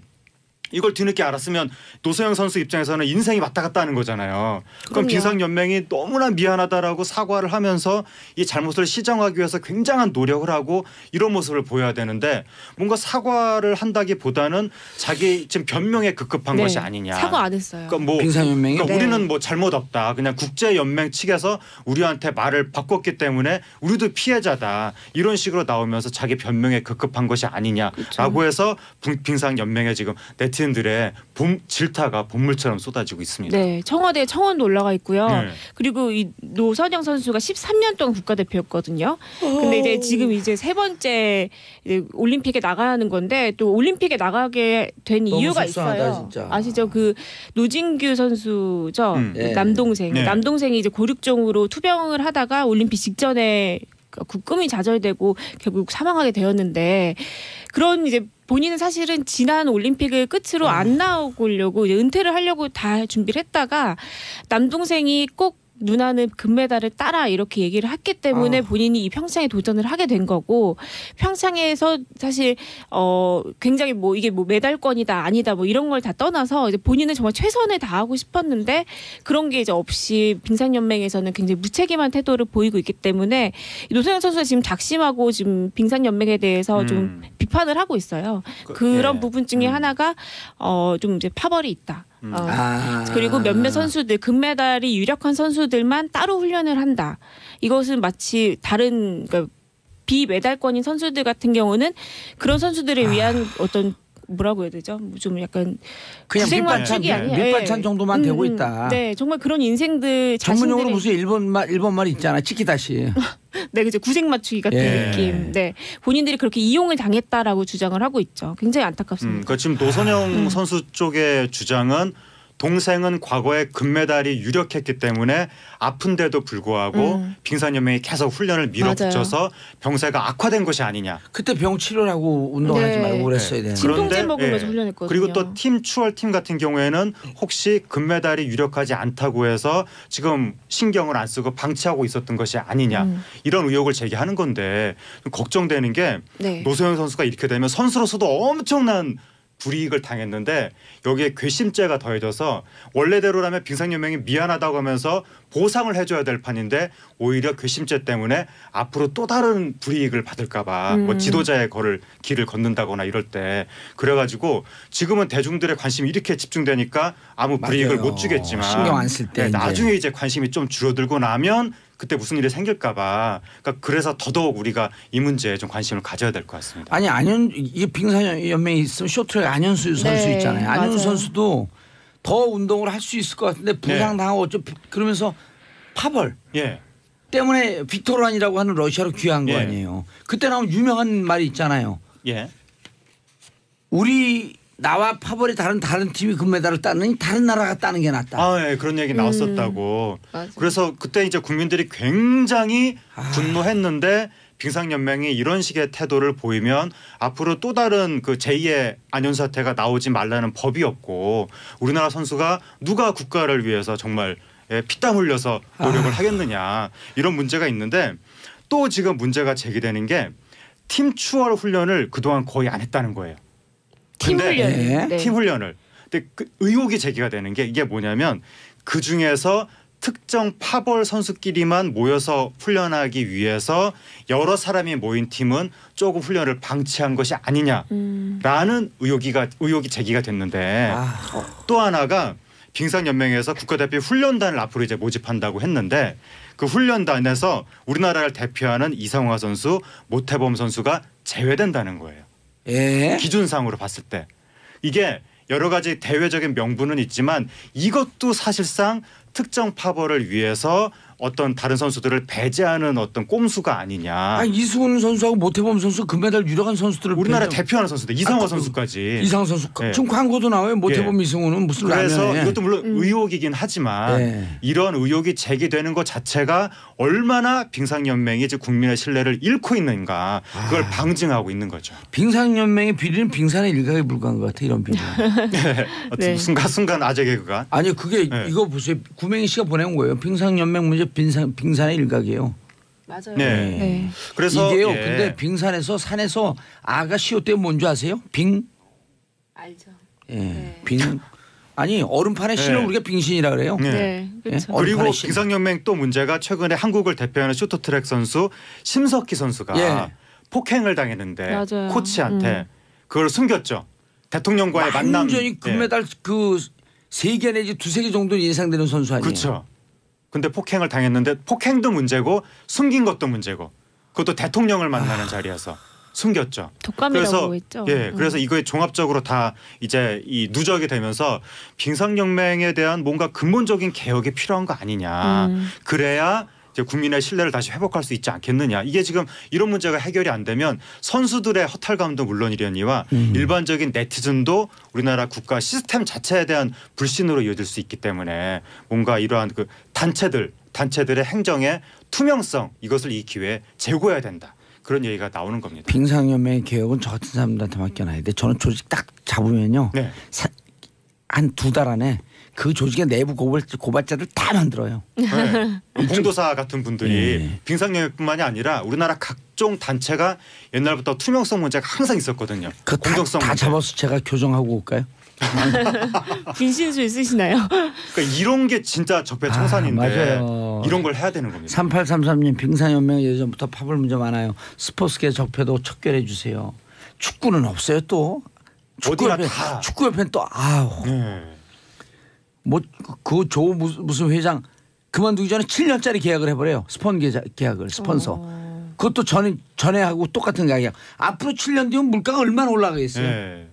이걸 뒤늦게 알았으면 노선영 선수 입장에서는 인생이 왔다 갔다 하는 거잖아요. 그럼 빙상연맹이 너무나 미안하다라고 사과를 하면서 이 잘못을 시정하기 위해서 굉장한 노력을 하고 이런 모습을 보여야 되는데 뭔가 사과를 한다기보다는 자기 지금 변명에 급급한 것이 아니냐. 사과 안 했어요. 그러니까 뭐 빙상연맹이? 그러니까 우리는 뭐 잘못 없다. 그냥 국제연맹 측에서 우리한테 말을 바꿨기 때문에 우리도 피해자다. 이런 식으로 나오면서 자기 변명에 급급한 것이 아니냐라고 해서 빙상연맹에 지금 네티즌들의 질타가 본물처럼 쏟아지고 있습니다. 네, 청와대 청원도 올라가 있고요. 그리고 이 노선영 선수가 13년 동안 국가대표였거든요. 근데 이제 지금 이제 세 번째 이제 올림픽에 나가는 건데 또 올림픽에 나가게 된 이유가 있어요. 진짜. 아시죠? 그 노진규 선수죠. 남동생. 남동생이 이제 고륙종으로 투병을 하다가 올림픽 직전에 꿈이 좌절되고 결국 사망하게 되었는데 그런 이제 본인은 사실은 지난 올림픽을 끝으로 안 나오려고 은퇴를 하려고 다 준비를 했다가 남동생이 꼭 누나는 금메달을 따라 이렇게 얘기를 했기 때문에 본인이 이 평창에 도전을 하게 된 거고 평창에서 사실 굉장히 뭐 이게 뭐 메달권이다 아니다 뭐 이런 걸 다 떠나서 이제 본인은 정말 최선을 다하고 싶었는데 그런 게 이제 없이 빙상연맹에서는 굉장히 무책임한 태도를 보이고 있기 때문에 노선영 선수가 지금 작심하고 지금 빙상연맹에 대해서 좀 비판을 하고 있어요. 그런 부분 중에 하나가 좀 이제 파벌이 있다. 그리고 몇몇 선수들 금메달이 유력한 선수들만 따로 훈련을 한다. 이것은 마치 다른 그러니까 비메달권인 선수들 같은 경우는 그런 선수들을 위한 어떤 뭐라고 해야 되죠? 좀 약간 그냥 밑반찬 정도만 되고 있다. 네, 정말 그런 인생들 전문용어로 무슨 일본말 있잖아. 치키다시. 네, 그죠. 구색 맞추기 같은 예. 느낌. 네, 본인들이 그렇게 이용을 당했다라고 주장을 하고 있죠. 굉장히 안타깝습니다. 그러니까 지금 노선영 선수 쪽의 주장은 동생은 과거에 금메달이 유력했기 때문에 아픈데도 불구하고 빙상연맹이 계속 훈련을 밀어붙여서 병세가 악화된 것이 아니냐. 그때 병 치료라고 운동하지 네. 말고 그랬어야 되는데. 진통제 먹으면서 훈련했거든요. 그리고 또 팀 추월팀 같은 경우에는 혹시 금메달이 유력하지 않다고 해서 지금 신경을 안 쓰고 방치하고 있었던 것이 아니냐. 이런 의혹을 제기하는 건데 걱정되는 게 네. 노소영 선수가 이렇게 되면 선수로서도 엄청난 불이익을 당했는데 여기에 괘씸죄가 더해져서 원래대로라면 빙상연맹이 미안하다고 하면서 보상을 해줘야 될 판인데 오히려 괘씸죄 때문에 앞으로 또 다른 불이익을 받을까 봐 뭐 지도자의 길을 걷는다거나 이럴 때 그래가지고 지금은 대중들의 관심이 이렇게 집중되니까 아무 불이익을 맞아요. 못 주겠지만 신경 안 쓸 때 나중에 이제 관심이 좀 줄어들고 나면 그때 무슨 일이 생길까 봐 그러니까 그래서 더더욱 우리가 이 문제에 좀 관심을 가져야 될 것 같습니다. 아니 이게 빙상연맹이 있으면 쇼트랙 안현수 선수 네, 있잖아요. 맞아요. 안현수 선수도 더 운동을 할 수 있을 것 같은데 부상 당하고 어쩌 그러면서 파벌 예. 때문에 빅토란이라고 하는 러시아로 귀한 거 예. 아니에요. 그때 나온 유명한 말이 있잖아요. 예. 우리 나와 파벌이 다른 팀이 금메달을 따느니 다른 나라가 따는 게 낫다. 아, 예, 그런 얘기 나왔었다고. 맞아요. 그래서 그때 이제 국민들이 굉장히 분노했는데 빙상연맹이 이런 식의 태도를 보이면 앞으로 또 다른 그 제2의 안현 사태가 나오지 말라는 법이었고 우리나라 선수가 누가 국가를 위해서 정말 피땀 흘려서 노력을 하겠느냐 이런 문제가 있는데 또 지금 문제가 제기되는 게 팀 추월 훈련을 그동안 거의 안 했다는 거예요. 팀 근데 훈련. 네. 팀 훈련을. 근데 그 의혹이 제기가 되는 게 이게 뭐냐면 그 중에서 특정 파벌 선수끼리만 모여서 훈련하기 위해서 여러 사람이 모인 팀은 조금 훈련을 방치한 것이 아니냐라는 의혹이 제기가 됐는데 또 하나가 빙상연맹에서 국가대표 훈련단을 앞으로 이제 모집한다고 했는데 그 훈련단에서 우리나라를 대표하는 이상화 선수, 모태범 선수가 제외된다는 거예요. 예. 기준상으로 봤을 때 이게 여러 가지 대외적인 명분은 있지만 이것도 사실상 특정 파벌을 위해서 어떤 다른 선수들을 배제하는 어떤 꼼수가 아니냐. 이승훈 선수하고 모태범 선수 금메달 유력한 선수들을 우리나라 배제- 대표하는 선수들 이상화 선수까지. 이상호 선수 예. 지금 광고도 나와요. 모태범 이승훈은 무슨 그래서 라면에. 이것도 물론 의혹이긴 하지만 네. 이런 의혹이 제기되는 것 자체가 얼마나 빙상연맹이 이제 국민의 신뢰를 잃고 있는가 그걸 방증하고 있는 거죠. 빙상연맹의 비리는 빙산의 일각에 불과한 것 같아 이런 비리. 네. 순간 아재 개그가. 아니 그게 네. 이거 보세요. 구명희 씨가 보내온 거예요. 빙상연맹 문제 빙산의 일각이에요. 맞아요. 네. 네. 그래서 이게요. 예. 근데 빙산에서 산에서 아가 시옷 때문에 뭔지 아세요? 빙. 알죠. 예. 빙. 아니 얼음판에 신을 네. 우리가 빙신이라 그래요. 네. 네. 그렇죠. 그리고 얼음판에 신- 빙상연맹 또 문제가 최근에 한국을 대표하는 쇼트트랙 선수 심석희 선수가 예. 폭행을 당했는데 맞아요. 코치한테 그걸 숨겼죠. 대통령과의 만남. 완전히 금메달 그 3개 내지 2-3개 정도 예상되는 선수 아니에요. 그렇죠. 근데 폭행을 당했는데 폭행도 문제고 숨긴 것도 문제고 그것도 대통령을 만나는 자리에서 숨겼죠. 독감이라고 했죠. 예, 그래서 이거에 종합적으로 다 이제 이 누적이 되면서 빙상연맹에 대한 뭔가 근본적인 개혁이 필요한 거 아니냐. 그래야 이제 국민의 신뢰를 다시 회복할 수 있지 않겠느냐. 이게 지금 이런 문제가 해결이 안 되면 선수들의 허탈감도 물론이려니와 일반적인 네티즌도 우리나라 국가 시스템 자체에 대한 불신으로 이어질 수 있기 때문에 뭔가 이러한 그 단체들의 행정의 투명성 이것을 이 기회에 제고해야 된다. 그런 얘기가 나오는 겁니다. 빙상연맹의 개혁은 저 같은 사람들한테 맡겨놔야 돼. 저는 조직 딱 잡으면요. 네. 한 2달 안에 그 조직의 내부 고발자를 다 만들어요. 네. 봉도사 같은 분들이 예. 빙상연맹뿐만이 아니라 우리나라 각종 단체가 옛날부터 투명성 문제가 항상 있었거든요. 공정성 다 문제. 잡아서 제가 교정하고 올까요? 분신술 쓰시나요? 그러니까 이런 게 진짜 적폐청산인데 맞아요. 이런 걸 해야 되는 겁니다. 3833님 빙상연맹 예전부터 파벌 문제 많아요. 스포츠계 적폐도 척결해 주세요. 축구는 없어요 또. 어디나 다. 축구협회는 또 아우 네. 뭐 그 조 무슨 회장 그만두기 전에 7년짜리 계약을 해버려요. 계약을 스폰서. 그것도 전에 하고 똑같은 가격. 앞으로 7년 뒤면 물가가 얼마나 올라가겠어요. 네.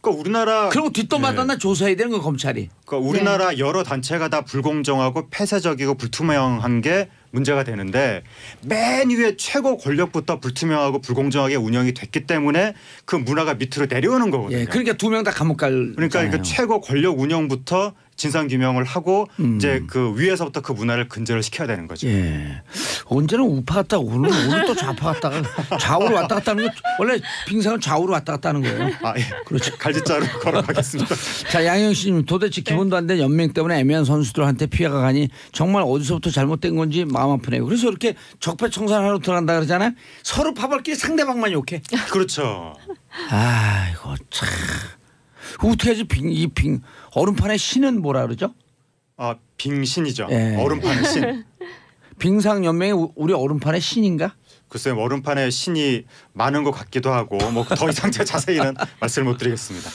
그러니까 우리나라 그리고 뒷돈마다 조사해야 되는 거 검찰이. 그러니까 우리나라 여러 단체가 다 불공정하고 폐쇄적이고 불투명한 게 문제가 되는데 맨 위에 최고 권력부터 불투명하고 불공정하게 운영이 됐기 때문에 그 문화가 밑으로 내려오는 거거든요. 예, 그러니까 2명 다 감옥 갈. 그러니까 그 최고 권력 운영부터 진상 규명을 하고 이제 그 위에서부터 그 문화를 근절을 시켜야 되는 거죠. 예. 언제는 우파 갔다가 오늘 또 좌파 갔다가 좌우로 왔다 갔다 하는 거 원래 빙상은 좌우로 왔다 갔다 하는 거예요. 아, 예. 그렇죠. 갈짓자로 걸어가겠습니다. 자, 양영 씨님 도대체 기본도 안 된 연맹 때문에 애매한 선수들한테 피해가 가니 정말 어디서부터 잘못된 건지 마음 아프네요. 그래서 이렇게 적폐청산하러 들어간다 그러잖아요. 서로 파벌끼리 상대방만 욕해. 그렇죠. 아, 이거 참. 어떻게 하지? 얼음판의 신은 뭐라 그러죠? 아, 빙신이죠. 예. 얼음판의 신. 빙상연맹이 우리 얼음판의 신인가? 글쎄 얼음판에 신이 많은 것 같기도 하고 뭐 더 이상 제가 자세히는 말씀을 못 드리겠습니다.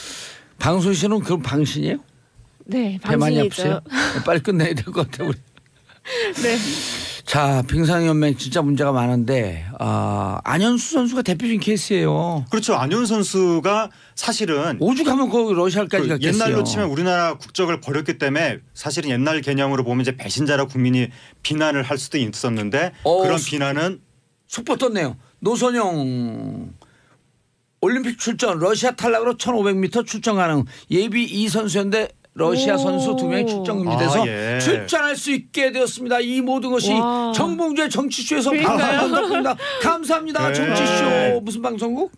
방송 씨는 그럼 방신이에요? 네, 배 많이 방신이죠. 아프세요? 빨리 끝내야 될 것 같아요. 우리. 네. 자, 빙상연맹 진짜 문제가 많은데 안현수 선수가 대표적인 케이스예요. 그렇죠. 안현 선수가 사실은 오죽하면 거기 러시아까지 갔겠어요. 옛날로 치면 우리나라 국적을 버렸기 때문에 사실은 옛날 개념으로 보면 이제 배신자라 국민이 비난을 할 수도 있었는데 그런 비난은 속보 떴네요. 노선영 올림픽 출전 러시아 탈락으로 1500m 출전 가능. 예비 2선수였는데 러시아 선수 2명이 출전 금지돼서 예. 출전할 수 있게 되었습니다. 이 모든 것이 와. 정봉주의 정치쇼에서 그러니까요. 방송됩니다. 감사합니다. 네. 정치쇼 무슨 방송국?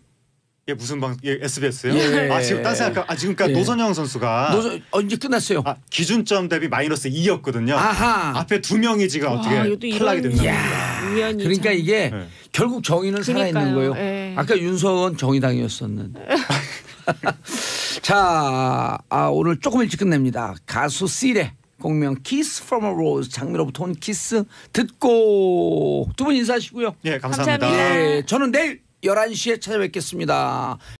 예, 무슨 SBS요? 예. 아, 지금 딴 생각. 지금 그러니까 예. 노선영 선수가 이제 끝났어요. 기준점 대비 마이너스 2였거든요. 아하. 앞에 2명이 지금 어떻게 이것도 탈락이 이런 됐나. 우연히 그러니까 참. 이게 네. 결국 정의는 살아있는 그러니까요. 거예요. 예. 아까 윤석은 정의당이었었는데. 자, 오늘 조금 일찍 끝냅니다. 가수 C의 공명 Kiss from a Rose 장미로부터 온 키스 듣고 두 분 인사하시고요. 예, 감사합니다. 감사합니다. 예, 저는 내일 11시에 찾아뵙겠습니다.